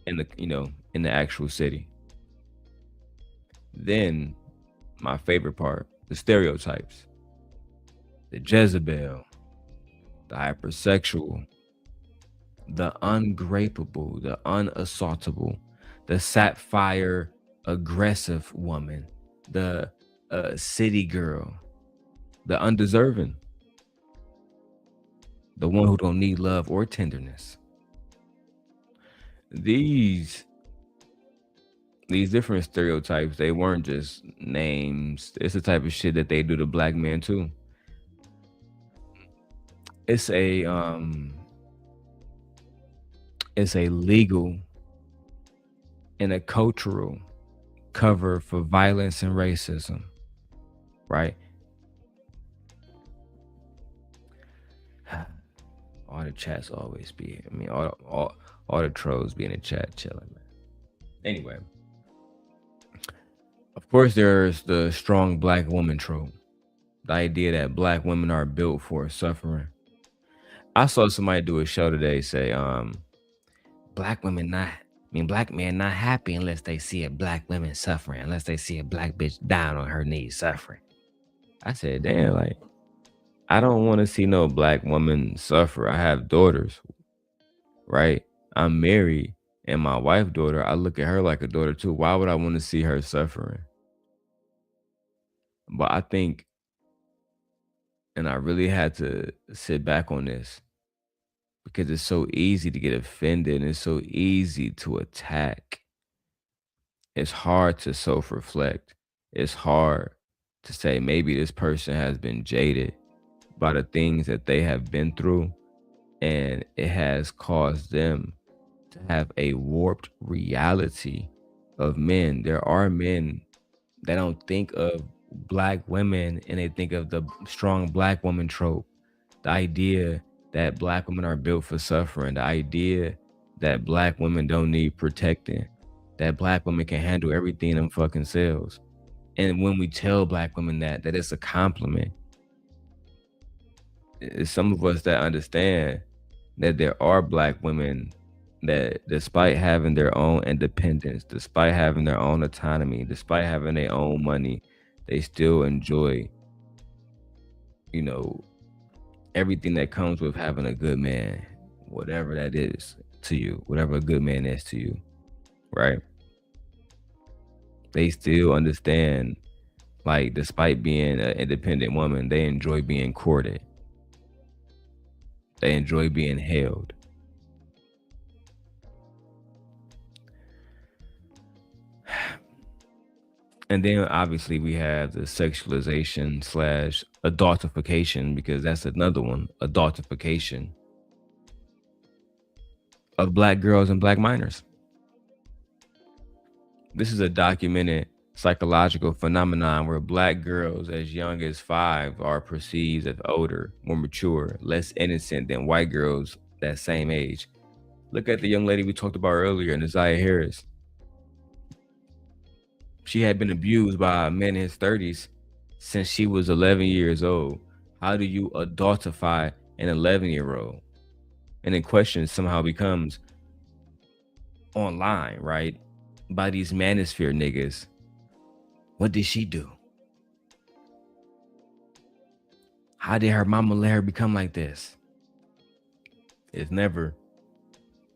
Speaker 1: in the actual city. Then, my favorite part, the stereotypes. The Jezebel, the hypersexual, the ungrapeable, the unassaultable, the sapphire aggressive woman, the city girl, the undeserving, the one who don't need love or tenderness. These these different stereotypes, they weren't just names. It's the type of shit that they do to black men too. It's a legal and a cultural cover for violence and racism, right? All the chats always be. I mean, all the trolls be in the chat chilling, man. Anyway, of course, there's the strong black woman trope. The idea that black women are built for suffering. I saw somebody do a show today say, black women black men not happy unless they see a black woman suffering, unless they see a black bitch down on her knees suffering. I said, damn, like, I don't want to see no black woman suffer. I have daughters, right? I'm married, and my wife daughter, I look at her like a daughter too. Why would I want to see her suffering? But I think, and I really had to sit back on this because it's so easy to get offended and it's so easy to attack. It's hard to self-reflect. It's hard to say maybe this person has been jaded by the things that they have been through, and it has caused them to have a warped reality of men. There are men that don't think of black women and they think of the strong black woman trope. The idea that black women are built for suffering, the idea that black women don't need protecting, that black women can handle everything them fucking selves. And when we tell black women that it's a compliment, it's some of us that understand that there are black women that, despite having their own independence, despite having their own autonomy, despite having their own money, they still enjoy, you know, everything that comes with having a good man, whatever that is to you, whatever a good man is to you, right? They still understand, like, despite being an independent woman, they enjoy being courted. They enjoy being held. And then obviously we have the sexualization / adultification, because that's another one, adultification of black girls and black minors. This is a documented psychological phenomenon where black girls as young as 5 are perceived as older, more mature, less innocent than white girls that same age. Look at the young lady we talked about earlier, Nasiah Harris. She had been abused by a man in his 30s since she was 11 years old. How do you adultify an 11-year-old? And the question somehow becomes, online, right, by these Manosphere niggas, what did she do? How did her mama let her become like this? It's never,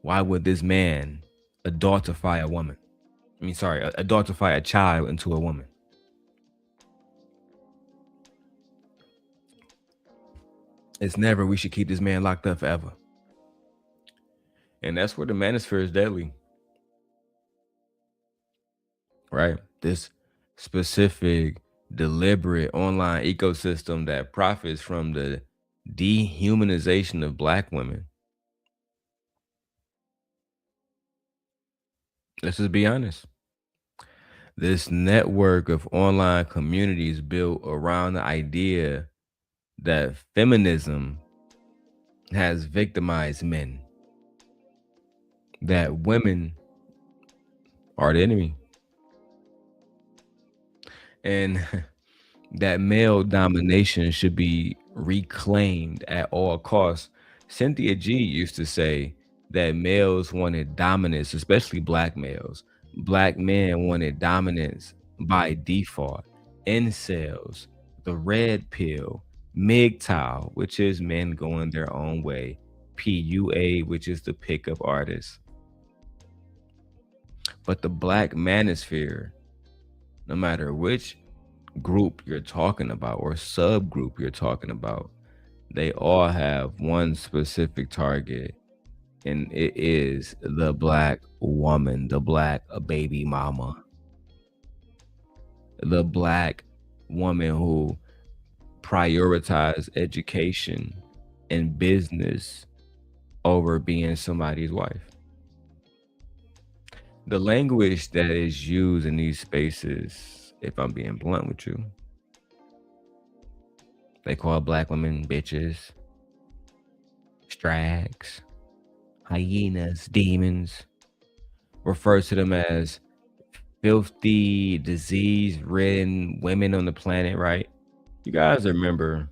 Speaker 1: why would this man adultify a woman? Adultify a child into a woman. It's never, we should keep this man locked up forever. And that's where the Manosphere is deadly. Right? This specific, deliberate online ecosystem that profits from the dehumanization of black women. Let's just be honest. This network of online communities built around the idea that feminism has victimized men, that women are the enemy, and that male domination should be reclaimed at all costs. Cynthia G used to say that males wanted dominance, especially black males. Black men wanted dominance by default. Incels, the red pill, MGTOW, which is men going their own way, PUA, which is the pickup artist. But the black manosphere, no matter which group you're talking about or subgroup you're talking about, they all have one specific target, and it is the black woman, the black baby mama. the black woman who prioritized education and business over being somebody's wife. The language that is used in these spaces, if I'm being blunt with you, they call black women bitches, strags, hyenas, demons, refer to them as filthy, disease-ridden women on the planet, right? You guys remember,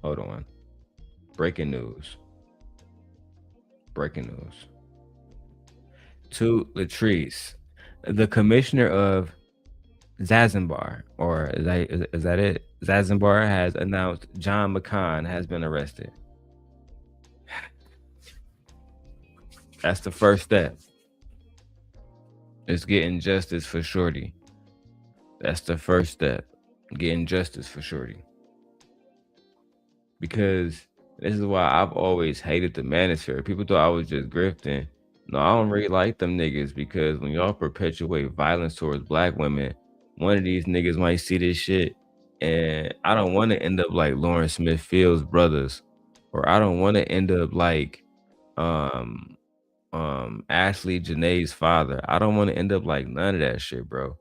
Speaker 1: hold on, breaking news. Breaking news. To Latrice, the commissioner of Zanzibar, or is that it? Zanzibar has announced John McCain has been arrested. That's the first step. It's getting justice for Shorty. That's the first step. Getting justice for Shorty. Because this is why I've always hated the Manosphere. People thought I was just grifting. No, I don't really like them niggas, because when y'all perpetuate violence towards black women, one of these niggas might see this shit, and I don't want to end up like Lawrence Smith Fields' brothers, or I don't want to end up like um Ashlee Jenae's father. I don't want to end up like none of that shit, bro.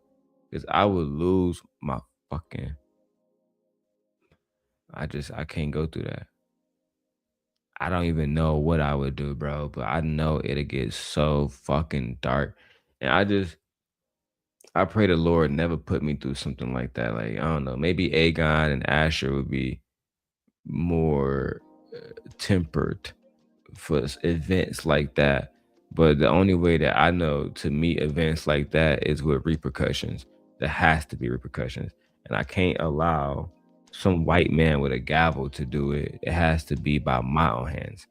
Speaker 1: Because I would lose my fucking I can't go through that. I don't even know what I would do, bro, but I know it'll get so fucking dark. And I pray the Lord never put me through something like that. Like, I don't know, maybe Aegon and Asher would be more tempered for events like that. But the only way that I know to meet events like that is with repercussions. There has to be repercussions. And I can't allow some white man with a gavel to do it. It has to be by my own hands.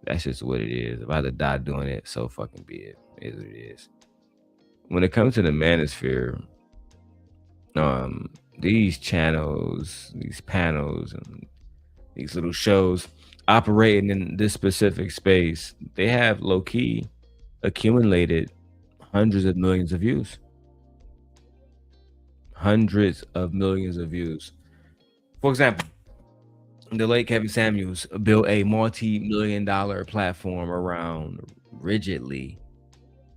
Speaker 1: That's just what it is. If I had to die doing it, so fucking be it. It is what it is. When it comes to the Manosphere, these channels, these panels, and these little shows operating in this specific space, they have low key accumulated hundreds of millions of views. Hundreds of millions of views. For example, the late Kevin Samuels built a multi-million-dollar platform around rigidly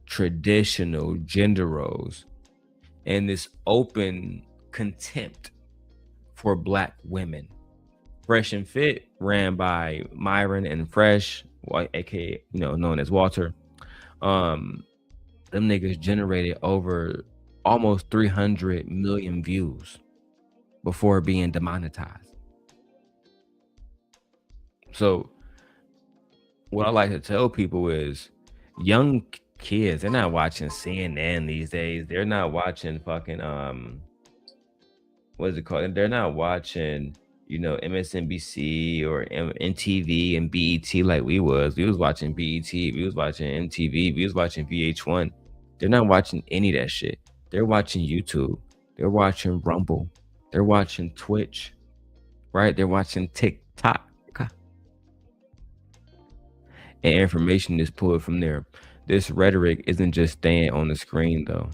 Speaker 1: traditional gender roles and this open contempt for black women. Fresh and Fit, ran by Myron and Fresh, aka known as Walter. Them niggas generated over almost 300 million views before being demonetized. So what I like to tell people is, young kids, they're not watching CNN these days. They're not watching fucking what is it called? They're not watching MSNBC or MTV and BET like we was. We was watching BET, we was watching MTV, we was watching VH1. They're not watching any of that shit. They're watching YouTube. They're watching Rumble. They're watching Twitch, right? They're watching TikTok. And information is pulled from there. This rhetoric isn't just staying on the screen, though.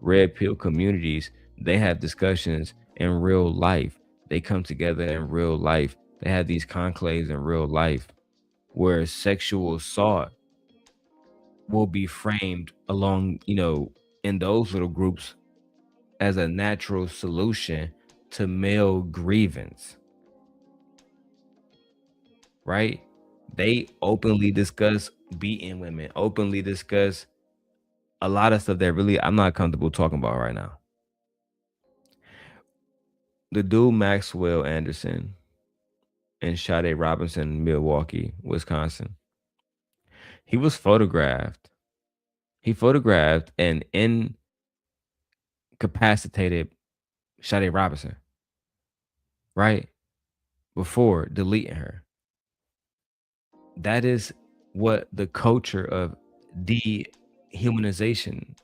Speaker 1: Red pill communities, they have discussions in real life. They come together in real life. They have these conclaves in real life where sexual assault will be framed along, in those little groups as a natural solution to male grievance. Right? They openly discuss beating women, openly discuss a lot of stuff that really I'm not comfortable talking about right now. The dude Maxwell Anderson and Sade Robinson, Milwaukee, Wisconsin, he was photographed. He photographed an incapacitated Sade Robinson, right? Before deleting her. That is what the culture of dehumanization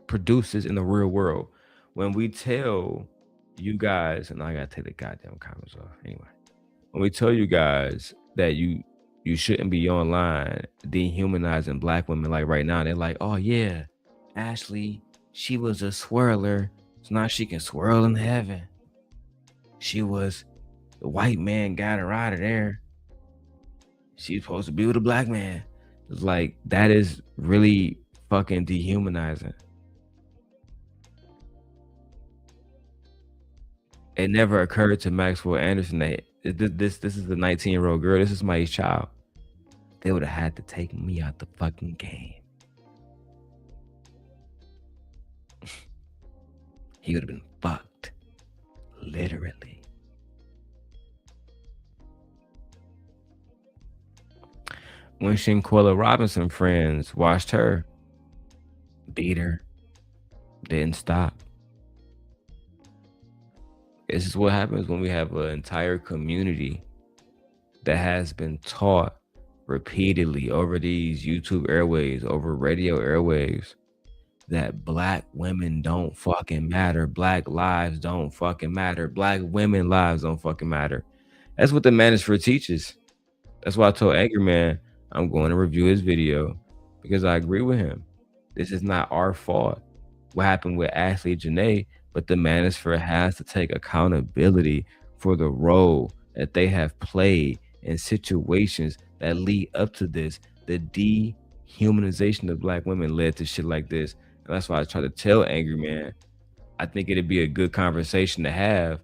Speaker 1: produces in the real world. When we tell you guys, and I gotta take the goddamn comments off anyway. When we tell you guys that you shouldn't be online dehumanizing black women, like right now, they're like, oh yeah, Ashlee, She was a swirler, so now she can swirl in heaven. She was the white man got her out of there. She's supposed to be with a black man. It's like that is really fucking dehumanizing. It never occurred to Maxwell Anderson that this is a 19-year-old girl. This is my child. They would have had to take me out the fucking game. He would have been fucked. Literally. When Shanquella Robinson friends watched her, beat her, didn't stop. This is what happens when we have an entire community that has been taught repeatedly over these YouTube airwaves, over radio airwaves, that black women don't fucking matter. Black lives don't fucking matter. Black women lives don't fucking matter. That's what the Manosphere teaches. That's why I told Angry Man I'm going to review his video because I agree with him. This is not our fault. What happened with Ashlee Jenae, but the Manosphere has to take accountability for the role that they have played in situations that lead up to this. The dehumanization of black women led to shit like this. And that's why I try to tell Angry Man, I think it'd be a good conversation to have,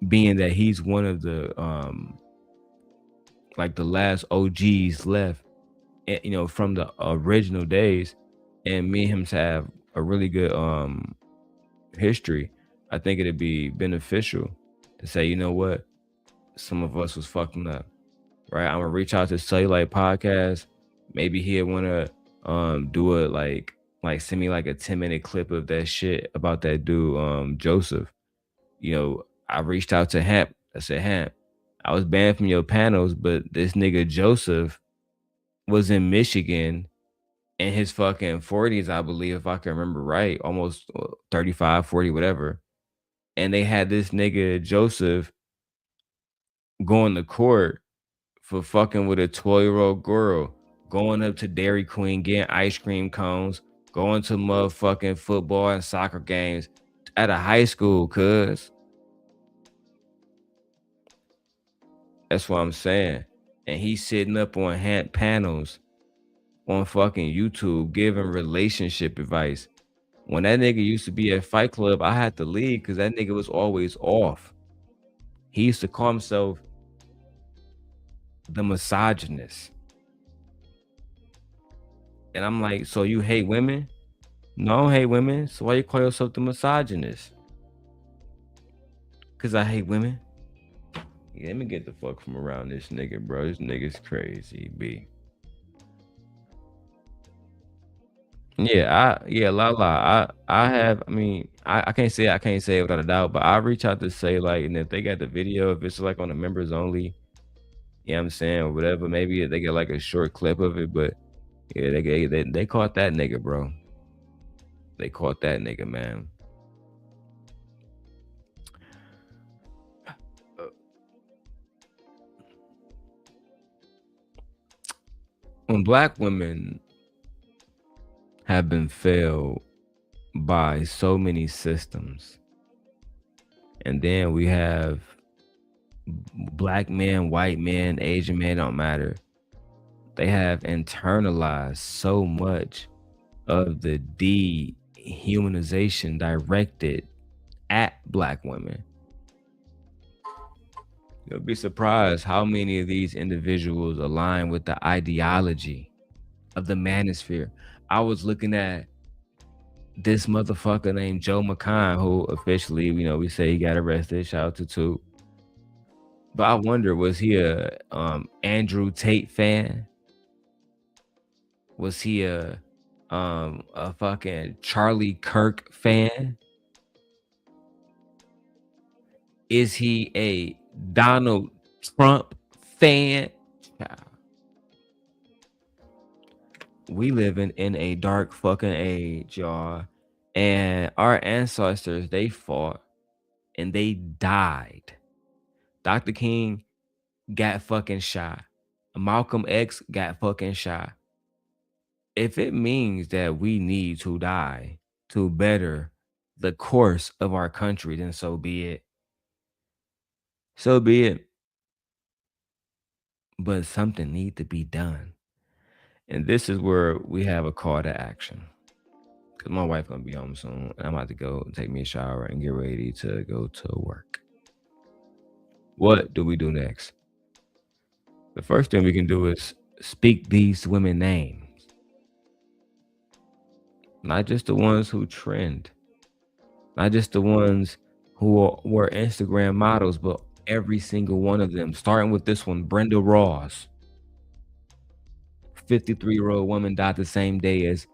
Speaker 1: being that he's one of the like the last OGs left, you know, from the original days, and me and him to have a really good history. I think it'd be beneficial to say, you know what, some of us was fucking up, right? I'm gonna reach out to Cellulite Podcast. Maybe he'd wanna do it like send me like a 10-minute clip of that shit about that dude, Joseph. You know, I reached out to Hamp. I said, Hamp, I was banned from your panels, but this nigga Joseph was in Michigan in his fucking 40s, I believe, if I can remember right, almost 35, 40, whatever. And they had this nigga Joseph going to court for fucking with a 12-year-old girl, going up to Dairy Queen, getting ice cream cones, going to motherfucking football and soccer games at a high school, cuz. That's what I'm saying. And he's sitting up on panels on fucking YouTube giving relationship advice. When that nigga used to be at Fight Club, I had to leave because that nigga was always off. He used to call himself the misogynist. And I'm like, so you hate women? No, I don't hate women. So why you call yourself the misogynist? Because I hate women. Yeah, let me get the fuck from around this nigga, bro. This nigga's crazy, B. Yeah, I have, I mean, I can't say it without a doubt, but I reach out to say, like, and if they got the video, if it's like on the members only, you know what I'm saying, or whatever, maybe they get like a short clip of it, but yeah, they caught that nigga, bro. They caught that nigga, man. When black women have been failed by so many systems, and then we have black men, white men, Asian men, don't matter. They have internalized so much of the dehumanization directed at black women. You'll be surprised how many of these individuals align with the ideology of the Manosphere. I was looking at this motherfucker named Joe McCon, who officially, you know, we say he got arrested. Shout out to Toot. But I wonder, was he a Andrew Tate fan? Was he a fucking Charlie Kirk fan? Is he a Donald Trump fan? We living in a dark fucking age, y'all. And our ancestors, they fought and they died. Dr. King got fucking shot. Malcolm X got fucking shot. If it means that we need to die to better the course of our country, then so be it. So be it. But something need to be done. And this is where we have a call to action. Because my wife gonna be home soon. And I'm about to go take me a shower and get ready to go to work. What do we do next? The first thing we can do is speak these women names. Not just the ones who trend. Not just the ones who were Instagram models, but every single one of them. Starting with this one, Brenda Rawls. 53-year-old woman died the same day as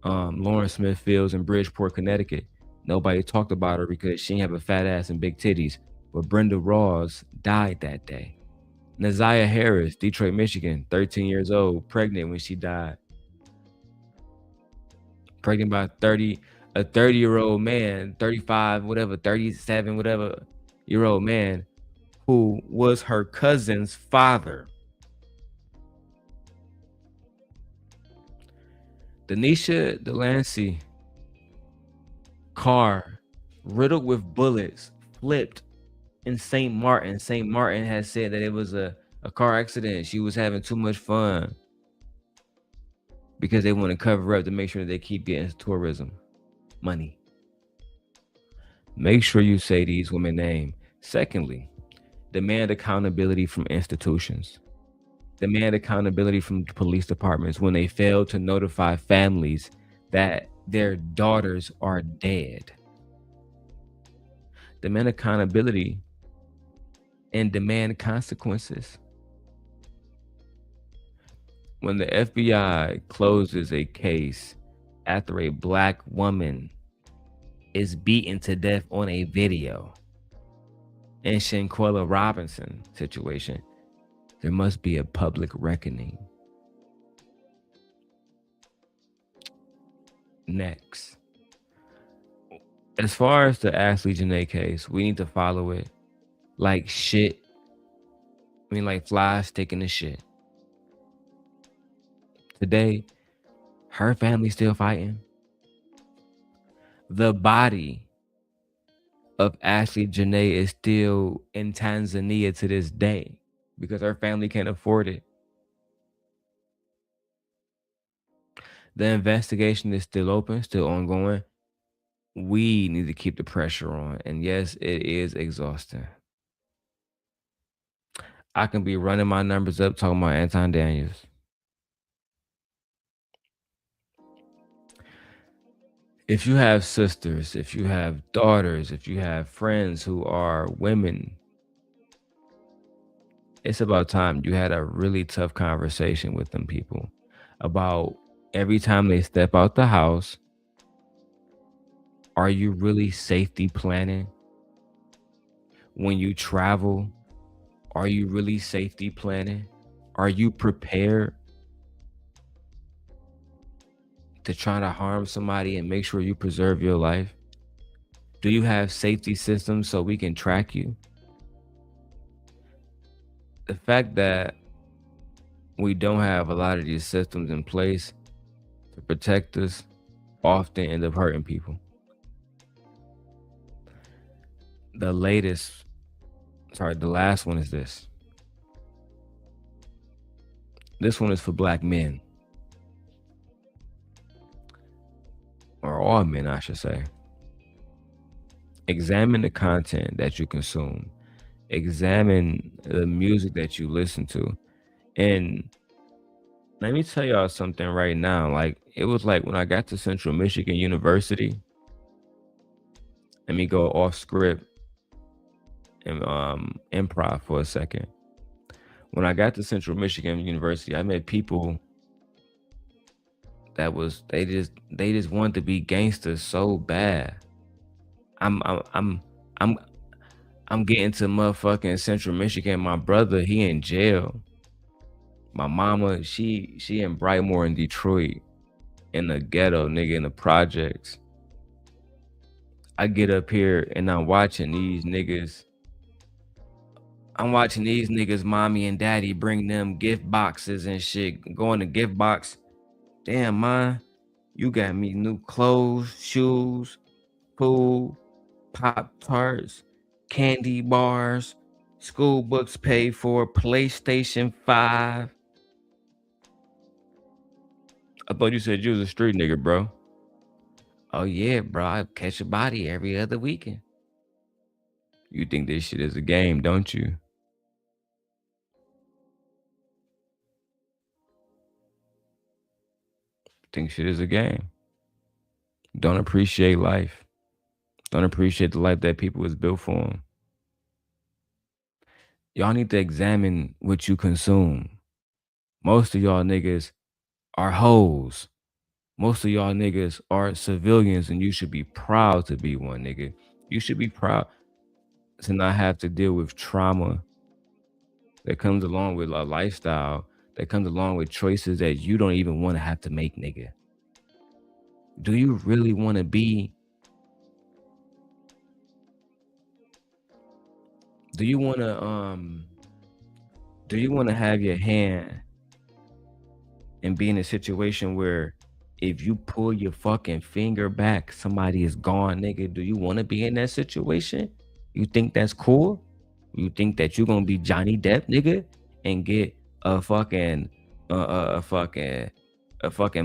Speaker 1: Lauren Smith Fields in Bridgeport, Connecticut. Nobody talked about her because she didn't have a fat ass and big titties. But Brenda Rawls died that day. Naziah Harris, Detroit, Michigan, 13 years old, pregnant when she died. Pregnant by a 30-year-old man, 35, whatever, 37, whatever year old man who was her cousin's father. Denisha Delancey car riddled with bullets flipped in St. Martin. St. Martin has said that it was a car accident. She was having too much fun because they want to cover up to make sure that they keep getting tourism money. Make sure you say these women names. Secondly, demand accountability from institutions. Demand accountability from police departments when they fail to notify families that their daughters are dead. Demand accountability and demand consequences. When the FBI closes a case after a Black woman is beaten to death on a video, in Shanquella Robinson situation, there must be a public reckoning. Next, as far as the Ashlee Jenae case, we need to follow it like shit. I mean, like flies sticking to shit. Today, her family's still fighting. The body of Ashlee Jenae is still in Tanzania to this day because her family can't afford it. The investigation is still open, still ongoing. We need to keep the pressure on. And yes, it is exhausting. I can be running my numbers up talking about Anton Daniels. If you have sisters, if you have daughters, if you have friends who are women, it's about time you had a really tough conversation with them people about every time they step out the house, are you really safety planning? When you travel, are you really safety planning? Are you prepared to try to harm somebody and make sure you preserve your life? Do you have safety systems so we can track you? The fact that we don't have a lot of these systems in place to protect us often end up hurting people. The last one is this. This one is for Black men. Or all men, I should say. Examine the content that you consume. Examine the music that you listen to. And let me tell y'all something right now. Like, it was like when I got to Central Michigan University, let me go off script and improv for a second. When I got to Central Michigan University, I met people that was they just wanted to be gangsters so bad. I'm getting to motherfucking Central Michigan. My brother, he in jail. My mama, she in Brightmoor in Detroit, in the ghetto, nigga, in the projects. I get up here and I'm watching these niggas. I'm watching these niggas, mommy and daddy, bring them gift boxes and shit. Going to gift box. Damn, man, You got me new clothes, shoes, food, Pop Tarts, candy bars, school books paid for, PlayStation 5. I thought you said you was a street nigga, bro. Oh yeah, bro. I catch a body every other weekend. You think this shit is a game, don't you? Think shit is a game. Don't appreciate life. Don't appreciate the life that people was built for them. Y'all need to examine what you consume. Most of y'all niggas are hoes. Most of y'all niggas are civilians, and you should be proud to be one, nigga. You should be proud to not have to deal with trauma that comes along with a lifestyle, that comes along with choices that you don't even want to have to make, nigga. Do you really want to be? Do you want to have your hand and be in a situation where if you pull your fucking finger back, somebody is gone, nigga? Do you want to be in that situation? You think that's cool? You think that you're gonna be Johnny Depp, nigga, and get a fucking a fucking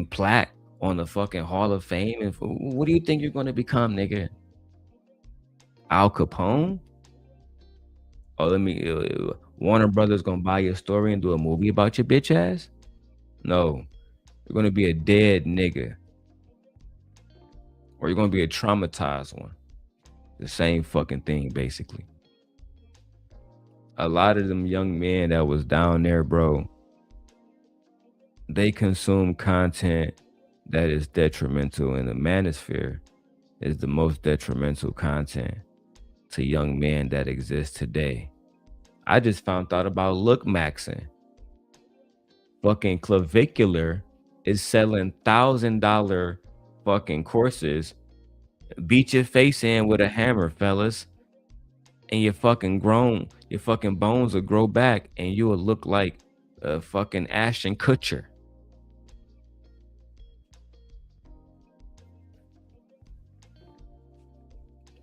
Speaker 1: plaque on the fucking Hall of Fame? And what do you think you're gonna become, nigga? Al Capone? Oh, Warner Brothers gonna buy your story and do a movie about your bitch ass? No, you're gonna be a dead nigga, or you're gonna be a traumatized one. The same fucking thing, basically. A lot of them young men that was down there, bro, they consume content that is detrimental, and the Manosphere is the most detrimental content to young men that exist today. I just found out about Look Maxing. Fucking Clavicular is selling $1,000 fucking courses. Beat your face in with a hammer, fellas, and your fucking bones will grow back, and you will look like a fucking Ashton Kutcher.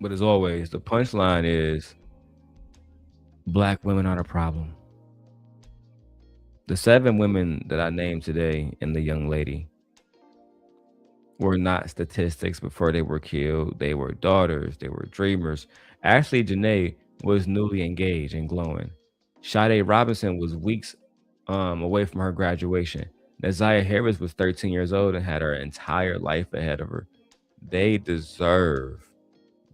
Speaker 1: But as always, the punchline is Black women are the problem. The 7 women that I named today and the young lady were not statistics before they were killed. They were daughters. They were dreamers. Ashlee Jenae was newly engaged and glowing. Sade Robinson was weeks away from her graduation. Naziah Harris was 13 years old and had her entire life ahead of her. They deserve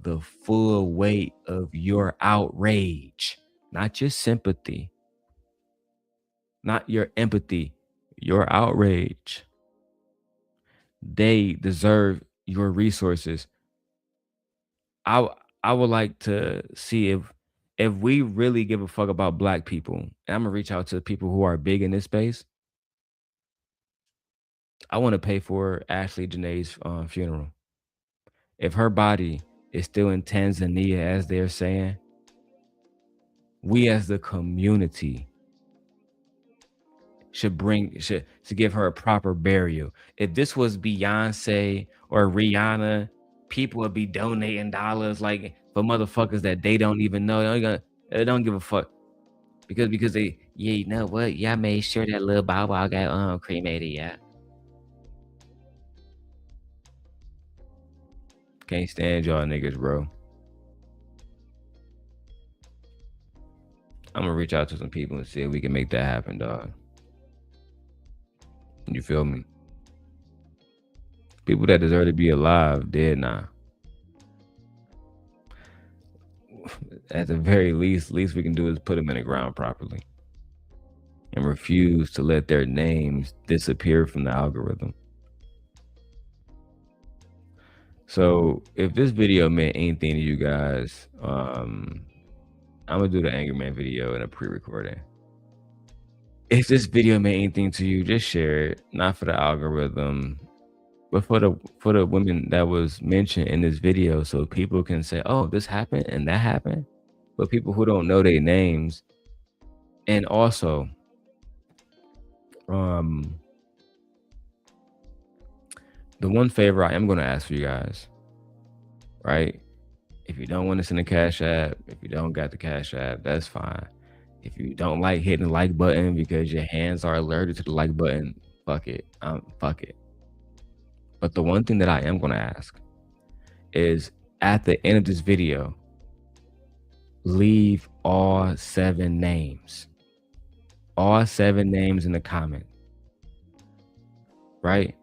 Speaker 1: the full weight of your outrage, not your sympathy, not your empathy, your outrage. They deserve your resources. I would like to see if we really give a fuck about Black people, and I'm gonna reach out to people who are big in this space. I want to pay for Ashlee Jenae's funeral. If her body is still in Tanzania, as they're saying, we as the community should give her a proper burial. If this was Beyonce or Rihanna, people would be donating dollars like for motherfuckers that they don't even know. They don't give a fuck because they, yeah, you know what? Yeah, I made sure that little Bow Wow got cremated. Yeah, can't stand y'all niggas, bro. I'm gonna reach out to some people and see if we can make that happen, dog. You feel me? People that deserve to be alive, dead now. At the very least we can do is put them in the ground properly and refuse to let their names disappear from the algorithm. So if this video meant anything to you guys, I'm gonna do the Angry Man video in a pre-recording. If this video meant anything to you, just share it. Not for the algorithm, but for the women that was mentioned in this video, so people can say, oh, this happened and that happened. But people who don't know their names, and also The one favor I am going to ask for you guys, right? If you don't want to send a Cash App, if you don't got the Cash App, that's fine. If you don't like hitting the like button because your hands are allergic to the like button, fuck it. Fuck it. But the one thing that I am going to ask is at the end of this video, leave all 7 names. All 7 names in the comment. Right?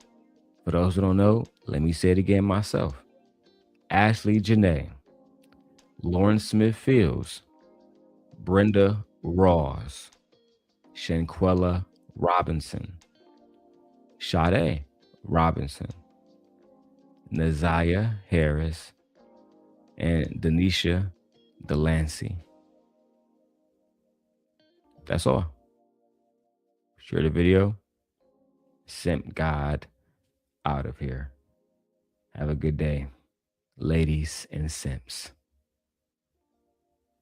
Speaker 1: For those who don't know, let me say it again myself. Ashlee Jenae, Lauren Smith Fields, Brenda Rawls, Shanquella Robinson, Sade Robinson, Naziah Harris, and Denisha Delancey. That's all. Share the video. Simp God out of here. Have a good day, ladies and simps.